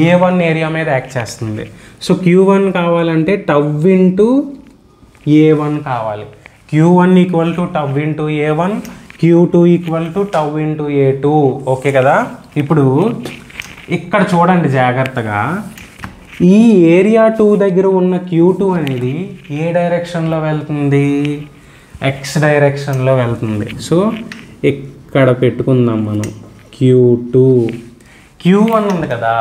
[SPEAKER 1] A1 ఏరియా మీద యాక్ట్ చేస్తుంది. సో Q1 కావాలంటే టవ్ ఇంటూ A1 కావాలి. Q1 equal to tau into A1, Q2 equal to tau into A2. Okay కదా? ఇప్పుడు ఇక్కడ చూడండి జాగ్రత్తగా. ఈ ఏరియా 2 దగ్గర ఉన్న Q2 అనేది ఏ డైరెక్షన్లో వెళ్తుంది? ఎక్స్ డైరెక్షన్లో వెళ్తుంది. సో ఇక్కడ పెట్టుకుందాం మనం Q2. Q1 ఉంది కదా,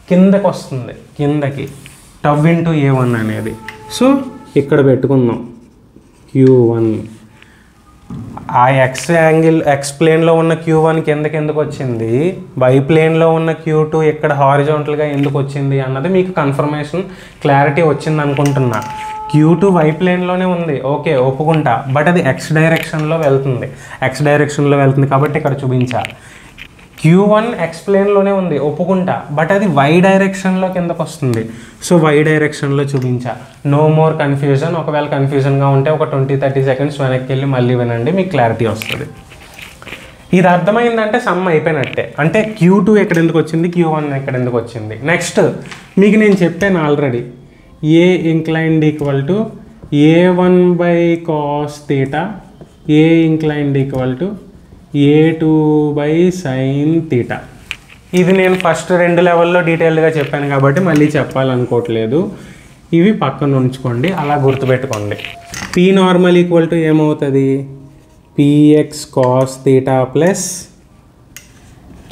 [SPEAKER 1] కిందకి వస్తుంది, కిందకి టవ్ ఇంటూ A1 అనేది. సో ఇక్కడ పెట్టుకుందాం Q1. ఆ ఎక్స్ యాంగిల్ ఎక్స్ ప్లేన్లో ఉన్న Q1 కిందకి ఎందుకు వచ్చింది, వై ప్లేన్లో ఉన్న Q2 ఇక్కడ హారిజాంటల్గా ఎందుకు వచ్చింది అన్నది మీకు కన్ఫర్మేషన్, క్లారిటీ వచ్చింది అనుకుంటున్నా. Q2 వై ప్లేన్లోనే ఉంది, ఓకే ఒప్పుకుంటా. బట్ అది ఎక్స్ డైరెక్షన్లో వెళ్తుంది, ఎక్స్ డైరెక్షన్లో వెళ్తుంది కాబట్టి ఇక్కడ చూపించా. Q1 ఎక్స్ ప్లేన్లోనే ఉంది, ఒప్పుకుంటా. బట్ అది వై డైరెక్షన్లో కిందకు వస్తుంది. సో వై డైరెక్షన్లో చూపించా. No more confusion. ఒకవేళ కన్ఫ్యూజన్గా ఉంటే ఒక 20-30 సెకండ్స్ వెనక్కి వెళ్ళి మళ్ళీ వినండి, మీకు క్లారిటీ వస్తుంది. ఇది అర్థమైందంటే సమ్ అయిపోయినట్టే. అంటే Q2 ఎక్కడ ఎందుకు వచ్చింది, Q1 ఎక్కడ ఎందుకు వచ్చింది. నెక్స్ట్ మీకు నేను చెప్పాను already, A inclined equal to A1 by cos theta, A inclined equal to A2 by sine theta. ఇది నేను ఫస్ట్ 2 లెవెల్లో డీటెయిల్డ్గా చెప్పాను కాబట్టి మళ్ళీ చెప్పాలనుకోవట్లేదు. ఇవి పక్కన ఉంచుకోండి, అలా గుర్తుపెట్టుకోండి. పీ నార్మల్ ఈక్వల్ టు ఏమవుతుంది? PX cos theta plus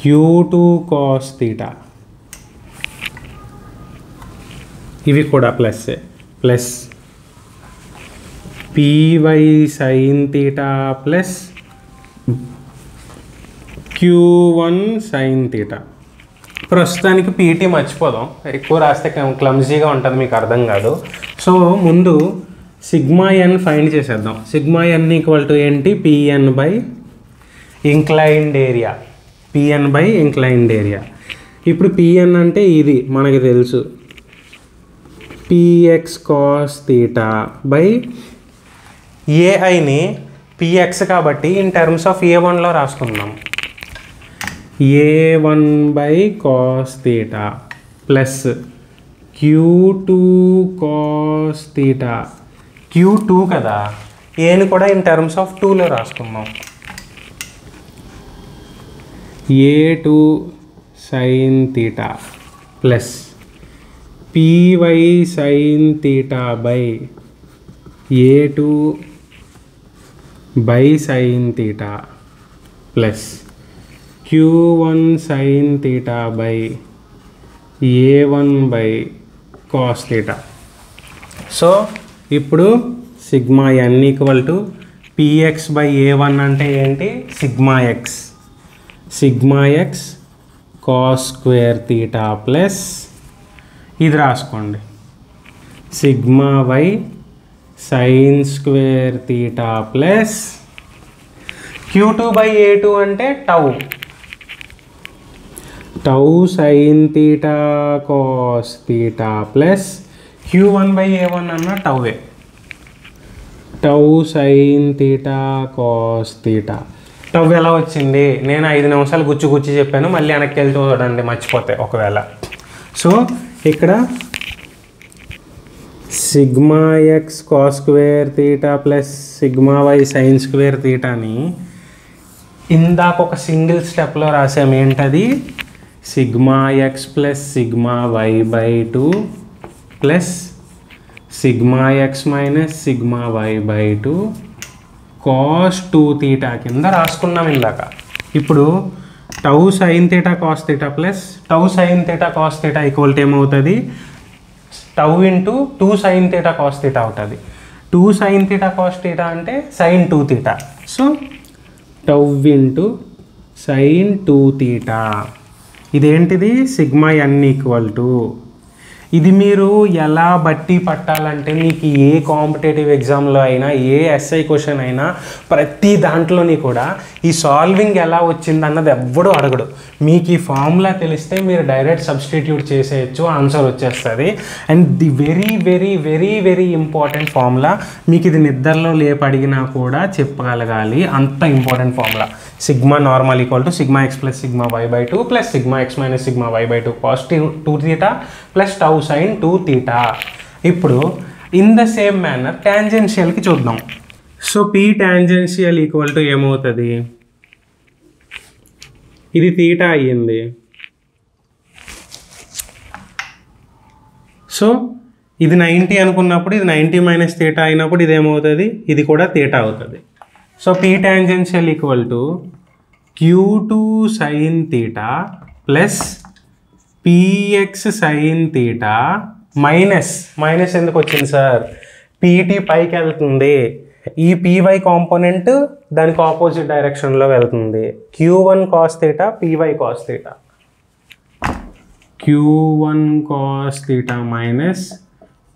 [SPEAKER 1] Q2 cos theta. ఇవి కూడా ప్లస్సే. Plus PY sine theta plus Q1 sine theta. ప్రస్తుతానికి పీటీ మర్చిపోదాం, ఎక్కువ రాస్తే క్లమ్జీగా ఉంటుంది, మీకు అర్థం కాదు. సో ముందు సిగ్మా ఎన్ ఫైండ్ చేసేద్దాం. సిగ్మా ఎన్ ఈక్వల్ టు ఏంటి? PN by inclined area, PN by inclined area. ఇప్పుడు పిఎన్ అంటే ఇది మనకి తెలుసు, పిఎక్స్ కాస్ థీటా బై ఏఐని పిఎక్స్ కాబట్టి ఇన్ టర్మ్స్ ఆఫ్ A1లో రాసుకుందాం. A1 by cos theta plus Q2 cos theta. Q2 కదా, ఏని కూడా ఇన్ టర్మ్స్ ఆఫ్ 2లో రాసుకుందాం. A2 sine theta plus py sin theta by a2 by sin theta plus q1 sin theta by a1 by cos theta. సో ఇప్పుడు సిగ్మా n equal to px by a1 అంటే ఏంటి, sigma X cos square theta plus ఇది రాసుకోండి sigma Y sine square theta plus q2 by a2 అంటే tau sine theta cos theta plus q1 by a1 అన్న tau sine theta cos theta. Tau ఎలా వచ్చింది, నేను 5 నిమిషాలు గుచ్చి చెప్పాను, మళ్ళీ వెనక్కి వెళ్తూ చూడండి మర్చిపోతే ఒకవేళ. సో ఇక్కడ sigma X cos square theta plus sigma Y sine square థీటాని ఇందాక ఒక సింగిల్ స్టెప్లో రాసాము. ఏంటది, sigma X plus sigma why by 2 plus sigma X minus sigma why by 2 cos 2 theta కింద రాసుకున్నాం ఇందాక. ఇప్పుడు tau sine theta cos theta plus tau sine theta cos theta equal to ఏమవుతుంది, tau into 2 sine theta cos theta అవుతుంది. 2 sine theta cos theta అంటే sine 2 theta. So tau into sine 2 theta. ఇదేంటిది, sigma N equal to, ఇది మీరు ఎలా బట్టి పట్టాలంటే మీకు ఏ competitive ఎగ్జామ్లో అయినా ఏ ఎస్ఐ క్వశ్చన్ అయినా ప్రతి దాంట్లోని కూడా ఈ సాల్వింగ్ ఎలా వచ్చింది అన్నది ఎవ్వడూ అడగడు. మీకు ఈ ఫార్ములా తెలిస్తే మీరు డైరెక్ట్ సబ్స్టిట్యూట్ చేసేయచ్చు, ఆన్సర్ వచ్చేస్తుంది. And the very very very very important formula, మీకు ఇది నిద్రలో లేపు అడిగినా కూడా చెప్పగలగాలి, అంత important formula. Sigma normal equal to sigma X plus sigma why by 2 plus sigma X minus sigma why by 2 cos 2 theta plus tau sine 2 theta. ఇప్పుడు in the same manner టాంజెన్షియల్కి చూద్దాం. So p tangential equal to ఏమవుతుంది, ఇది theta అయ్యింది. So ఇది 90 అనుకున్నప్పుడు ఇది 90 minus theta అయినప్పుడు ఇది ఏమవుతుంది, ఇది కూడా థీటా అవుతుంది. So p tangential equal to q2 sign theta plus px sign theta minus ఎందుకు వచ్చింది సార్, పీటీ పైకి వెళ్తుంది, ఈ py కాంపోనెంట్ దానికి ఆపోజిట్ డైరెక్షన్లో వెళ్తుంది. q1 cos theta py cos theta, q1 cos theta minus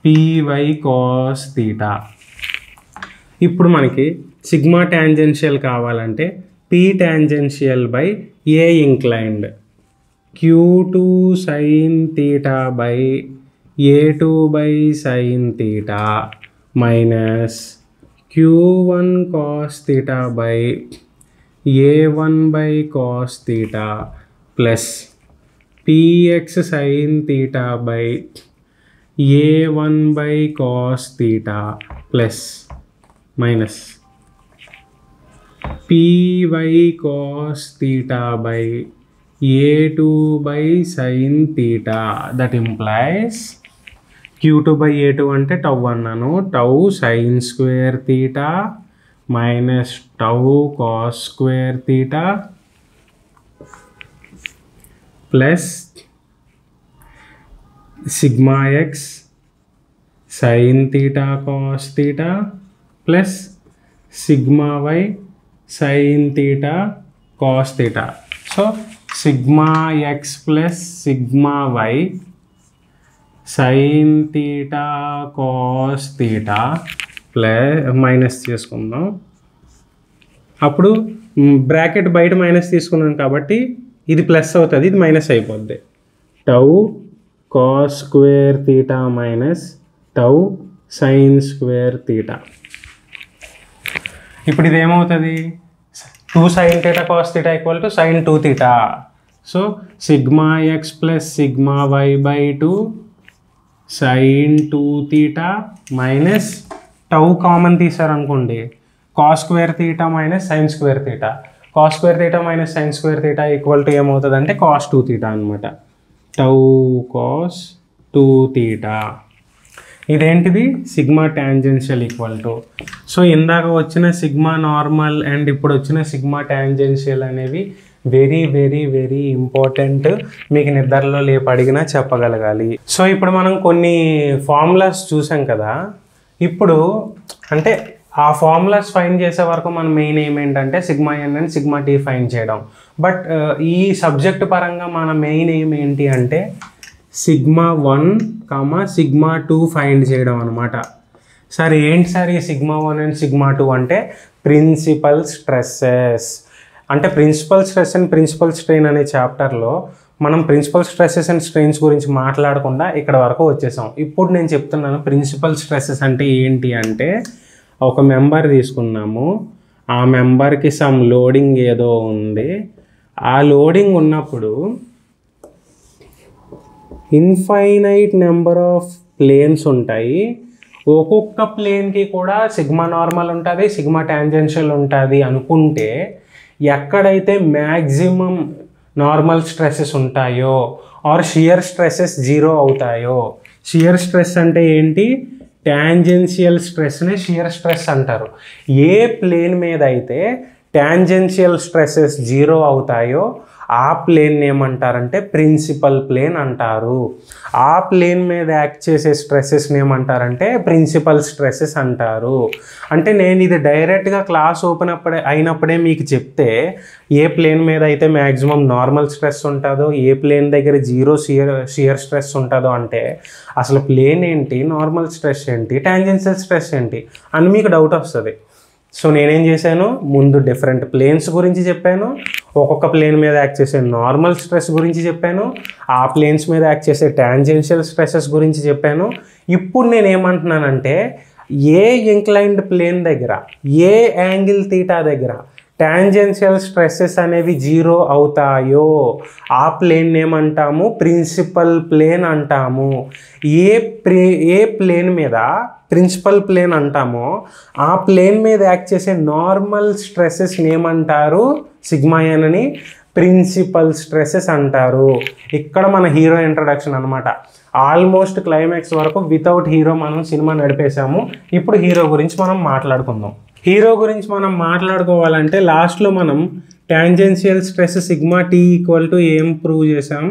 [SPEAKER 1] py cos theta. ఇప్పుడు మనకి సిగ్మా టాంజెన్షియల్ కావాలంటే p tangential by a inclined q2 sign theta by a2 by sine theta minus q1 cos theta by a1 by cos theta plus px sign theta by a1 by cos theta plus minus py cos theta by a2 by sin theta. That implies q2 by a2 అంటే tau అన్నాను, tau sin square theta minus tau cos square theta plus sigma x sin theta cos theta plus sigma y sin theta cos theta. So sigma x plus sigma y sin theta cos theta plus minus చేసుకుందాం. అప్పుడు bracket బయట minus తీసుకున్నాం కాబట్టి ఇది plus అవుతుంది, ఇది minus అయిపోద్ది. Tau cos square theta minus tau sine square theta. ఇప్పుడు ఇది ఏమవుతుంది, 2 sine theta cos theta equal to sine 2 theta. So sigma X plus sigma why by 2 sine 2 theta minus tau common తీసారనుకోండి, cos square theta minus sine square theta. Cos square theta minus sine square theta equal to ఏమవుతుంది అంటే cos 2 theta అనమాట. Tau cos 2 theta. ఇదేంటిది sigma tangential equal to, so ఇందాక వచ్చిన sigma normal and ఇప్పుడు వచ్చిన sigma tangential అనేవి very very very important. మీకు నిద్రలో లేపు అడిగినా చెప్పగలగాలి. సో ఇప్పుడు మనం కొన్ని ఫార్ములాస్ చూసాం కదా, ఇప్పుడు అంటే ఆ ఫార్ములాస్ ఫైండ్ చేసే వరకు మన మెయిన్ ఏమేంటంటే sigma N and sigma T find చేయడం. బట్ ఈ సబ్జెక్ట్ పరంగా మన మెయిన్ ఏం ఏంటి అంటే సిగ్మా 1, సిగ్మా 2 ఫైండ్ చేయడం అనమాట. సార్ ఏంటి సార్ ఈ సిగ్మా 1 అండ్ సిగ్మా 2 అంటే ప్రిన్సిపల్ స్ట్రెస్సెస్. అంటే principal stress and principal strain అనే చాప్టర్లో మనం ప్రిన్సిపల్ స్ట్రెస్సెస్ అండ్ స్ట్రెయిన్స్ గురించి మాట్లాడకుండా ఇక్కడ వరకు వచ్చేసాం. ఇప్పుడు నేను చెప్తున్నాను ప్రిన్సిపల్ స్ట్రెస్సెస్ అంటే ఏంటి అంటే, ఒక మెంబర్ తీసుకున్నాము, ఆ మెంబర్కి సమ్ లోడింగ్ ఏదో ఉంది, ఆ లోడింగ్ ఉన్నప్పుడు ఇన్ఫైనైట్ నెంబర్ ఆఫ్ ప్లేన్స్ ఉంటాయి. ఒక్కొక్క ప్లేన్కి కూడా సిగ్మా నార్మల్ ఉంటుంది, సిగ్మా టాంజెన్షియల్ ఉంటుంది అనుకుంటే ఎక్కడైతే మ్యాక్సిమం నార్మల్ స్ట్రెస్సెస్ ఉంటాయో ఆర్ షియర్ స్ట్రెస్సెస్ 0 అవుతాయో, షియర్ స్ట్రెస్ అంటే ఏంటి, టాంజెన్షియల్ స్ట్రెస్ని షియర్ స్ట్రెస్ అంటారు. ఏ ప్లేన్ మీద అయితే టాంజెన్షియల్ స్ట్రెస్సెస్ 0 అవుతాయో ఆ ప్లేన్ ఏమంటారంటే ప్రిన్సిపల్ ప్లేన్ అంటారు. ఆ ప్లేన్ మీద యాక్ట్ చేసే స్ట్రెస్సెస్ని ఏమంటారంటే ప్రిన్సిపల్ స్ట్రెస్సెస్ అంటారు. అంటే నేను ఇది డైరెక్ట్గా క్లాస్ ఓపెన్ అయినప్పుడే మీకు చెప్తే ఏ ప్లేన్ మీద అయితే మ్యాక్సిమం నార్మల్ స్ట్రెస్ ఉంటుందో, ఏ ప్లేన్ దగ్గర 0 షియర్ స్ట్రెస్ ఉంటుందో అంటే అసలు ప్లేన్ ఏంటి, నార్మల్ స్ట్రెస్ ఏంటి, టాంజెన్షియల్ స్ట్రెస్ ఏంటి అని మీకు డౌట్ వస్తుంది. సో నేనేం చేశాను, ముందు డిఫరెంట్ ప్లేన్స్ గురించి చెప్పాను, ఒక్కొక్క ప్లేన్ మీద యాక్ట్ చేసే నార్మల్ స్ట్రెస్ గురించి చెప్పాను, ఆ ప్లేన్స్ మీద యాక్ట్ చేసే టాంజెన్షియల్ స్ట్రెసెస్ గురించి చెప్పాను. ఇప్పుడు నేను ఏమంటున్నానంటే ఏ ఇంక్లైన్డ్ ప్లేన్ దగ్గర, ఏ యాంగిల్ తీటా దగ్గర టాంజెన్షియల్ స్ట్రెస్సెస్ అనేవి 0 అవుతాయో ఆ ప్లేన్ ఏమంటాము, ప్రిన్సిపల్ ప్లేన్ అంటాము. ఏ ప్లేన్ మీద ప్రిన్సిపల్ ప్లేన్ అంటామో ఆ ప్లేన్ మీద యాక్ట్ చేసే నార్మల్ స్ట్రెస్సెస్ ఏమంటారు, సిగ్మా ఎన్ అని ప్రిన్సిపల్ స్ట్రెస్సెస్ అంటారు. ఇక్కడ మన హీరో ఇంట్రడక్షన్ అనమాట. ఆల్మోస్ట్ క్లైమాక్స్ వరకు వితౌట్ హీరో మనం సినిమా నడిపేశాము. ఇప్పుడు హీరో గురించి మనం మాట్లాడుకుందాం. హీరో గురించి మనం మాట్లాడుకోవాలంటే లాస్ట్లో మనం tangential stress sigma t equal to ఏం ప్రూవ్ చేసాం,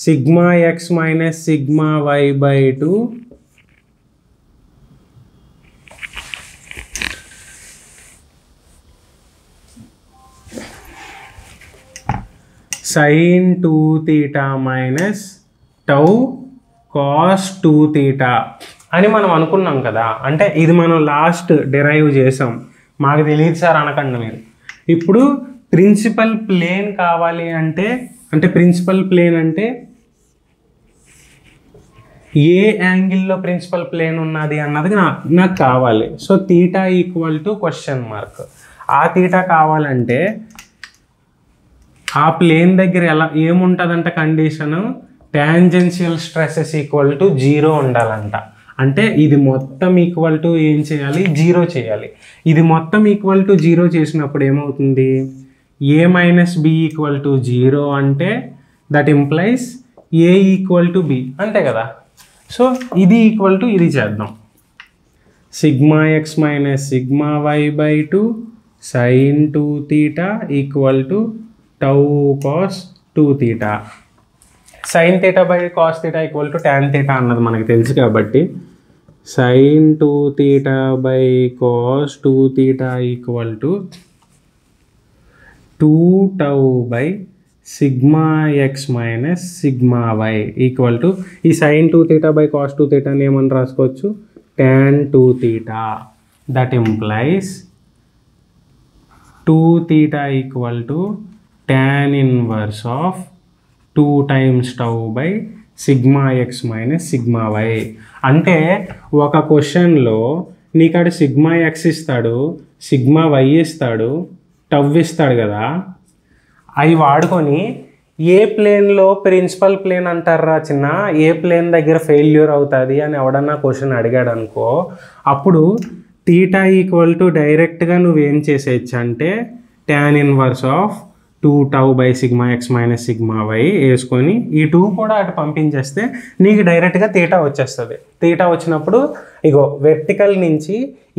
[SPEAKER 1] sigma X minus sigma why by 2 sin 2 theta minus tau cos 2 theta అని మనం అనుకున్నాం కదా. అంటే ఇది మనం లాస్ట్ డిరైవ్ చేసాం, మాకు తెలియదు సార్ అనకండి మీరు. ఇప్పుడు ప్రిన్సిపల్ ప్లేన్ కావాలి అంటే, ప్రిన్సిపల్ ప్లేన్ అంటే ఏ యాంగిల్లో ప్రిన్సిపల్ ప్లేన్ ఉన్నది అన్నది నాకు కావాలి. So theta equal to question mark. ఆ తీటా కావాలంటే ఆ ప్లేన్ దగ్గర ఏముంటుందంట condition, tangential stresses equal to 0 ఉండాలంట. అంటే ఇది మొత్తం ఈక్వల్ టు ఏం చేయాలి, 0 చేయాలి. ఇది మొత్తం ఈక్వల్ టు 0 చేసినప్పుడు ఏమవుతుంది, ఏ మైనస్ బి ఈక్వల్ టు 0 అంటే that implies A equal to be, అంతే కదా. సో ఇది ఈక్వల్ టు ఇది చేద్దాం, sigma X minus sigma why by 2 sin 2 theta equal to tau cos 2 theta. sin theta by cos theta equal to tan theta అన్నది మనకు తెలుసు కాబట్టి sin 2 theta by cos 2 theta equal to 2 tau by sigma X minus sigma y equal to ఈ sin 2 theta by cos 2 theta అని ఏమని రాసుకోవచ్చు, tan 2 theta. That implies 2 theta equal to tan inverse of 2 times tau by sigma X minus sigma why. అంటే ఒక క్వశ్చన్లో నీకాడు sigma X ఇస్తాడు, sigma why ఇస్తాడు, tau ఇస్తాడు కదా, అవి వాడుకొని ఏ ప్లేన్లో ప్రిన్సిపల్ ప్లేన్ అంటారా చిన్న, ఏ ప్లేన్ దగ్గర ఫెయిల్యూర్ అవుతుంది అని ఎవడన్నా క్వశ్చన్ అడిగాడు అనుకో, అప్పుడు తీటా ఈక్వల్ టు డైరెక్ట్గా నువ్వేం చేసేయచ్చు అంటే tan inverse of 2 tau by sigma X minus sigma why వేసుకొని ఈ 2 కూడా అటు పంపించేస్తే నీకు డైరెక్ట్గా తీటా వచ్చేస్తుంది. తీటా వచ్చినప్పుడు ఇగో వెర్టికల్ నుంచి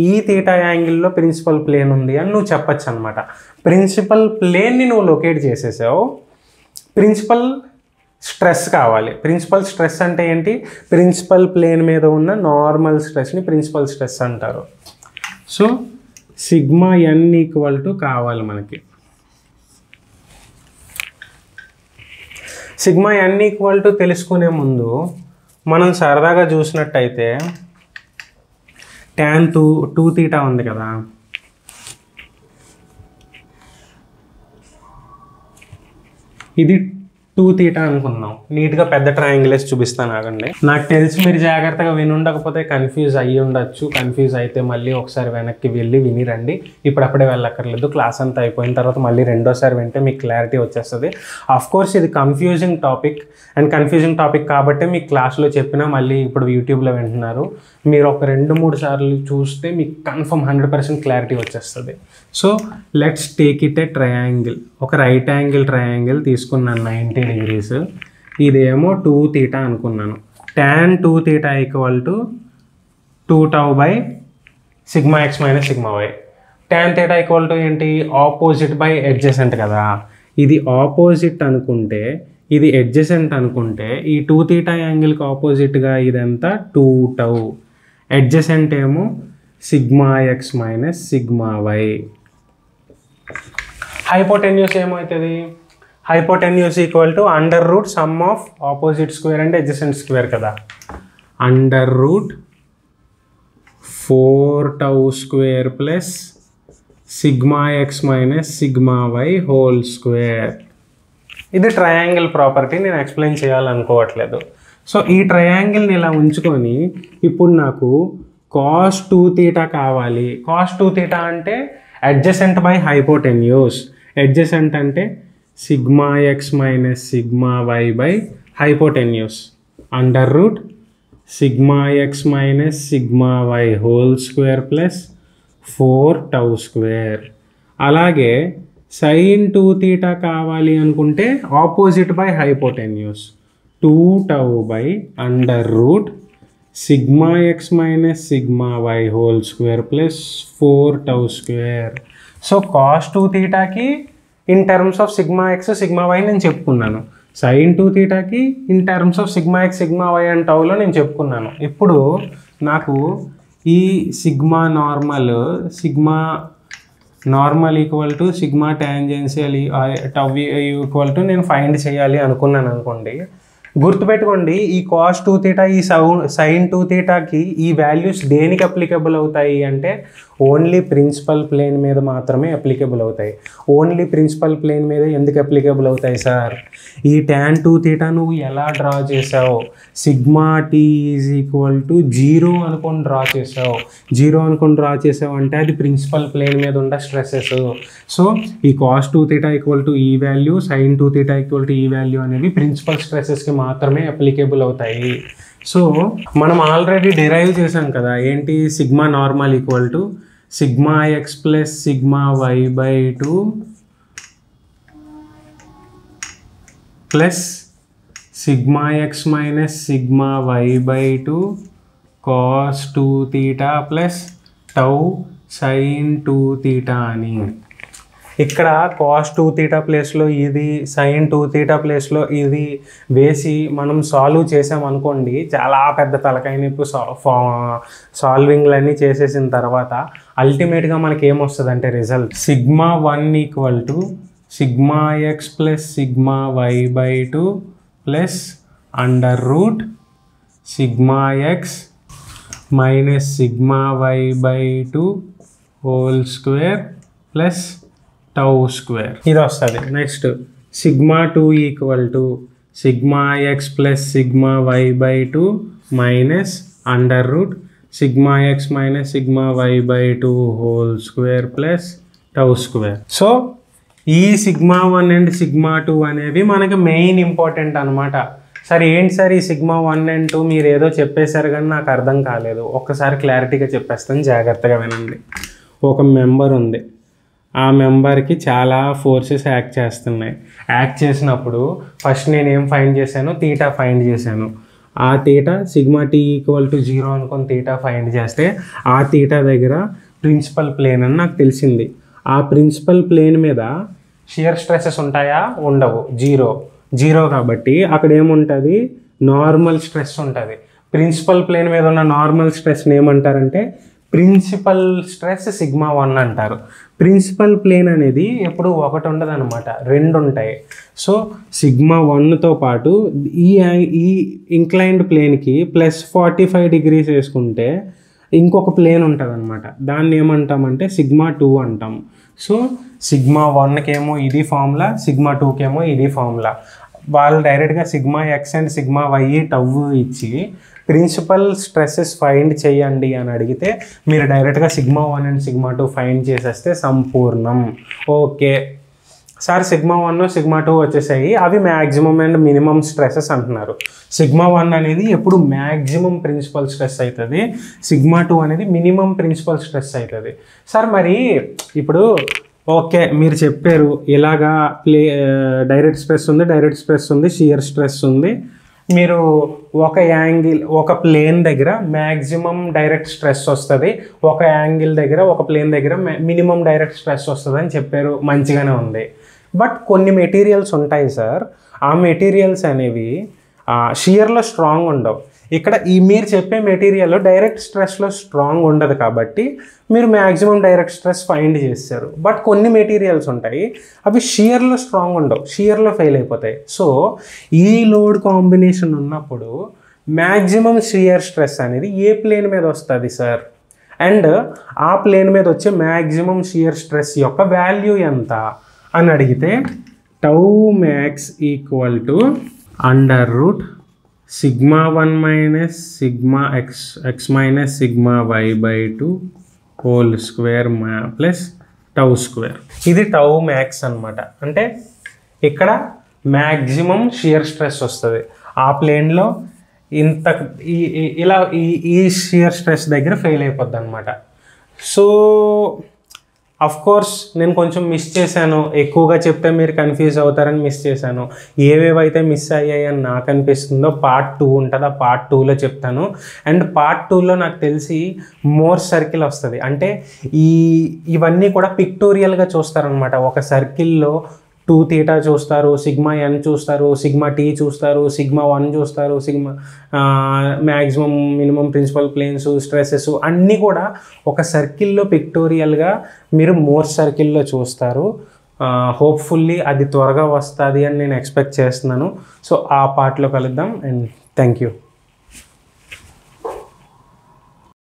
[SPEAKER 1] ఈ తీటా యాంగిల్లో ప్రిన్సిపల్ ప్లేన్ ఉంది అని నువ్వు చెప్పచ్చు అనమాట. ప్రిన్సిపల్ ప్లేన్ని నువ్వు లొకేట్ చేసేసావు. ప్రిన్సిపల్ స్ట్రెస్ కావాలి. ప్రిన్సిపల్ స్ట్రెస్ అంటే ఏంటి? ప్రిన్సిపల్ ప్లేన్ మీద ఉన్న నార్మల్ స్ట్రెస్ని ప్రిన్సిపల్ స్ట్రెస్ అంటారు. So sigma N equal to కావాలి మనకి. సిగ్మా ఎన్ ఈక్వల్ టు తెలుసుకునే ముందు మనం సరదాగా చూసినట్టయితే tan 2 తీటా ఉంది కదా, ఇది 2 తీటా అనుకుందాం. నీట్గా పెద్ద ట్రయాంగిల్ వేసి చూపిస్తాను ఆగండి. నాకు తెలిసి మీరు జాగ్రత్తగా వినుండకపోతే కన్ఫ్యూజ్ అయ్యి ఉండొచ్చు. కన్ఫ్యూజ్ అయితే మళ్ళీ ఒకసారి వెనక్కి వెళ్ళి వినిరండి. ఇప్పుడప్పుడే వెళ్ళక్కర్లేదు. క్లాస్ అంతా అయిపోయిన తర్వాత మళ్ళీ రెండోసారి వింటే మీకు క్లారిటీ వచ్చేస్తుంది. కోర్స్ ఇది confusing topic and confusing topic కాబట్టి మీకు క్లాస్లో చెప్పినా మళ్ళీ ఇప్పుడు యూట్యూబ్లో వింటున్నారు. మీరు ఒక 2-3 సార్లు చూస్తే మీకు కన్ఫర్మ్ 100% క్లారిటీ వచ్చేస్తుంది. So let's take it a triangle. ఒక రైట్ యాంగిల్ ట్రయాంగిల్ తీసుకున్నాను 90 degrees. ఇదేమో 2 తీటా అనుకున్నాను. tan 2 theta equal to 2 tau by sigma X minus sigma why. tan theta equal to ఏంటి? ఆపోజిట్ బై అడ్జసెంట్ కదా. ఇది opposite అనుకుంటే ఇది అడ్జసెంట్ అనుకుంటే ఈ 2 తీటా యాంగిల్కి ఆపోజిట్గా ఇదంతా 2 టౌ. అడ్జసెంట్ ఏమో sigma X minus sigma Y. Hypotenuse ఏమవుతుంది? Hypotenuse equal to under root sum of opposite square and adjacent square కదా. Under root 4 tau square plus sigma X minus sigma Y whole square. ఇది triangle property, నేను explain చేయాలనుకోవట్లేదు. సో ఈ ట్రయాంగిల్ని ఇలా ఉంచుకొని ఇప్పుడు నాకు కాస్ 2 తీటా కావాలి. కాస్ 2 తీటా అంటే అడ్జసెంట్ బై హైపోటెన్యూస్. అడ్జసెంట్ అంటే sigma X minus sigma why by hypotenuse under root sigma X minus sigma Y whole square plus 4 tau square. అలాగే sin 2 తీటా కావాలి అనుకుంటే opposite by hypotenuse 2 tau by under root sigma X minus sigma Y whole square plus 4 tau square. So cos 2 తీటాకి in terms of sigma X sigma Y నేను చెప్పుకున్నాను. sin 2 తీటాకి in terms of sigma X sigma Y and టౌలో నేను చెప్పుకున్నాను. ఇప్పుడు నాకు ఈ sigma normal equal to sigma tangential tau equal to నేను ఫైండ్ చేయాలి అనుకున్నాను అనుకోండి. గుర్తుపెట్టుకోండి, ఈ కాస్ 2 తీటా ఈ sin 2 తీటాకి ఈ వాల్యూస్ దేనికి అప్లికబుల్ అవుతాయి అంటే ఓన్లీ ప్రిన్సిపల్ ప్లేన్ మీద మాత్రమే అప్లికబుల్ అవుతాయి. ఓన్లీ ప్రిన్సిపల్ ప్లేన్ మీద ఎందుకు అప్లికబుల్ అవుతాయి సార్? ఈ tan 2 తీటా నువ్వు ఎలా డ్రా చేసావు? Sigma t is equal to 0 అనుకొని డ్రా చేసావు. 0 అనుకొని డ్రా చేసావు అంటే అది ప్రిన్సిపల్ ప్లేన్ మీద ఉన్న స్ట్రెసెస్. సో ఈ కాస్ 2 తీటా ఈక్వల్ టు ఈ value, sin 2 theta equal to ఈ వాల్యూ అనేవి ప్రిన్సిపల్ స్ట్రెసెస్కి మాత్రమే అప్లికేబుల్ అవుతాయి. సో మనం ఆల్రెడీ డిరైవ్ చేసాం కదా, ఏంటి? Sigma normal equal to sigma X plus sigma why by 2 plus sigma X minus sigma why by 2 cos 2 theta plus tau sin 2 theta అని. ఇక్కడ కాస్ 2 తీటా ప్లేస్లో ఇది, sin 2 తీటా ప్లేస్లో ఇది వేసి మనం సాల్వ్ చేసామనుకోండి, చాలా పెద్ద తలకాయ నొప్పి సాల్వింగ్లన్నీ చేసేసిన తర్వాత అల్టిమేట్గా మనకి ఏమొస్తుంది అంటే result sigma 1 equal to sigma X plus sigma why by 2 plus under root sigma X minus sigma why by 2 whole square plus tau square. ఇది వస్తుంది. Next sigma 2 equal to sigma X plus sigma why by 2 minus under root sigma X minus sigma why by 2 whole square plus tau square. So ఈ sigma 1 and sigma 2 అనేవి మనకి main important అనమాట. సరే ఏంటి sir ఈ sigma 1 and 2 మీరు ఏదో చెప్పేశారు కానీ నాకు అర్థం కాలేదు. ఒక్కసారి క్లారిటీగా చెప్పేస్తాను, జాగ్రత్తగా వినండి. ఒక మెంబర్ ఉంది, ఆ మెంబర్కి చాలా ఫోర్సెస్ యాక్ట్ చేస్తున్నాయి. యాక్ట్ చేసినప్పుడు ఫస్ట్ నేను ఏం ఫైండ్ చేశాను, తీటా ఫైండ్ చేశాను. ఆ theta sigma t equal to 0 అనుకొని తీటా ఫైండ్ చేస్తే ఆ తీటా దగ్గర ప్రిన్సిపల్ ప్లేన్ అని నాకు తెలిసింది. ఆ ప్రిన్సిపల్ ప్లేన్ మీద షియర్ స్ట్రెసెస్ ఉంటాయా? ఉండవు, జీరో కాబట్టి అక్కడ ఏముంటుంది, నార్మల్ స్ట్రెస్ ఉంటుంది. ప్రిన్సిపల్ ప్లేన్ మీద ఉన్న నార్మల్ స్ట్రెస్ని ఏమంటారంటే ప్రిన్సిపల్ స్ట్రెస్ సిగ్మా 1 అంటారు. ప్రిన్సిపల్ ప్లేన్ అనేది ఎప్పుడు ఒకటి ఉండదు అనమాట, 2 ఉంటాయి. సో సిగ్మా 1తో పాటు ఈ ఇంక్లైన్డ్ ప్లేన్కి +45 degrees వేసుకుంటే ఇంకొక ప్లేన్ ఉంటుంది అనమాట. దాన్ని ఏమంటామంటే సిగ్మా 2 అంటాం. సో సిగ్మా 1కేమో ఇది ఫార్ములా, సిగ్మా 2కేమో ఇది ఫార్ములా. వాళ్ళు డైరెక్ట్గా sigma X and sigma why tau ఇచ్చి ప్రిన్సిపల్ స్ట్రెస్సెస్ ఫైండ్ చేయండి అని అడిగితే మీరు డైరెక్ట్గా సిగ్మా 1 అండ్ సిగ్మా 2 ఫైండ్ చేసేస్తే సంపూర్ణం. ఓకే సార్, సిగ్మా 1 సిగ్మా 2 వచ్చేసాయి, అవి మ్యాక్సిమం అండ్ మినిమం స్ట్రెసెస్ అంటున్నారు. సిగ్మా 1 అనేది ఎప్పుడు మ్యాక్సిమం ప్రిన్సిపల్ స్ట్రెస్ అవుతుంది, సిగ్మా 2 అనేది మినిమం ప్రిన్సిపల్ స్ట్రెస్ అవుతుంది. సార్ మరి ఇప్పుడు ఓకే మీరు చెప్పారు ఇలాగా డైరెక్ట్ స్ట్రెస్ ఉంది, షియర్ స్ట్రెస్ ఉంది. మీరు ఒక యాంగిల్ ఒక ప్లేన్ దగ్గర మ్యాక్సిమం డైరెక్ట్ స్ట్రెస్ వస్తుంది, ఒక యాంగిల్ దగ్గర ఒక ప్లేన్ దగ్గర మినిమం డైరెక్ట్ స్ట్రెస్ వస్తుంది అని చెప్పారు, మంచిగానే ఉంది. బట్ కొన్ని మెటీరియల్స్ ఉంటాయి సార్, ఆ మెటీరియల్స్ అనేవి షియర్లో స్ట్రాంగ్ ఉండవు. ఇక్కడ మీరు చెప్పే మెటీరియల్లో డైరెక్ట్ స్ట్రెస్లో స్ట్రాంగ్ ఉండదు కాబట్టి మీరు మ్యాక్సిమం డైరెక్ట్ స్ట్రెస్ ఫైండ్ చేస్తారు. బట్ కొన్ని మెటీరియల్స్ ఉంటాయి అవి షియర్లో స్ట్రాంగ్ ఉండవు, షియర్లో ఫెయిల్ అయిపోతాయి. సో ఈ లోడ్ కాంబినేషన్ ఉన్నప్పుడు మ్యాక్సిమం షియర్ స్ట్రెస్ అనేది ఏ ప్లేన్ మీద వస్తుంది సార్, అండ్ ఆ ప్లేన్ మీద వచ్చే మ్యాక్సిమం షియర్ స్ట్రెస్ యొక్క వాల్యూ ఎంత అని అడిగితే tau max equal to √ sigma 1 minus sigma X minus sigma y/2 whole square plus tau square. ఇది టౌ మ్యాక్స్ అనమాట. అంటే ఇక్కడ మ్యాక్సిమం షియర్ స్ట్రెస్ వస్తుంది ఆ ప్లేన్లో, ఇలా ఈ షియర్ స్ట్రెస్ దగ్గర ఫెయిల్ అయిపోద్ది అనమాట. సో అఫ్ కోర్స్ నేను కొంచెం మిస్ చేశాను, ఎక్కువగా చెప్తే మీరు కన్ఫ్యూజ్ అవుతారని మిస్ చేశాను. ఏవేవైతే మిస్ అయ్యాయని నాకు అనిపిస్తుందో పార్ట్ 2 ఉంటుంది, ఆ పార్ట్ 2లో చెప్తాను. అండ్ పార్ట్ 2లో నాకు తెలిసి మోర్ సర్కిల్ వస్తుంది. అంటే ఇవన్నీ కూడా పిక్టోరియల్గా చూస్తారనమాట. ఒక సర్కిల్లో 2 θ చూస్తారు, సిగ్మా n చూస్తారు, సిగ్మా t చూస్తారు, సిగ్మా 1 చూస్తారు, sigma maximum minimum principal planes stresses అన్నీ కూడా ఒక సర్కిల్లో పిక్టోరియల్గా మీరు మోర్ సర్కిల్లో చూస్తారు. హోప్ఫుల్లీ అది త్వరగా వస్తుంది అని నేను ఎక్స్పెక్ట్ చేస్తున్నాను. సో ఆ పార్ట్లో కలుద్దాం అండ్ థ్యాంక్ యూ.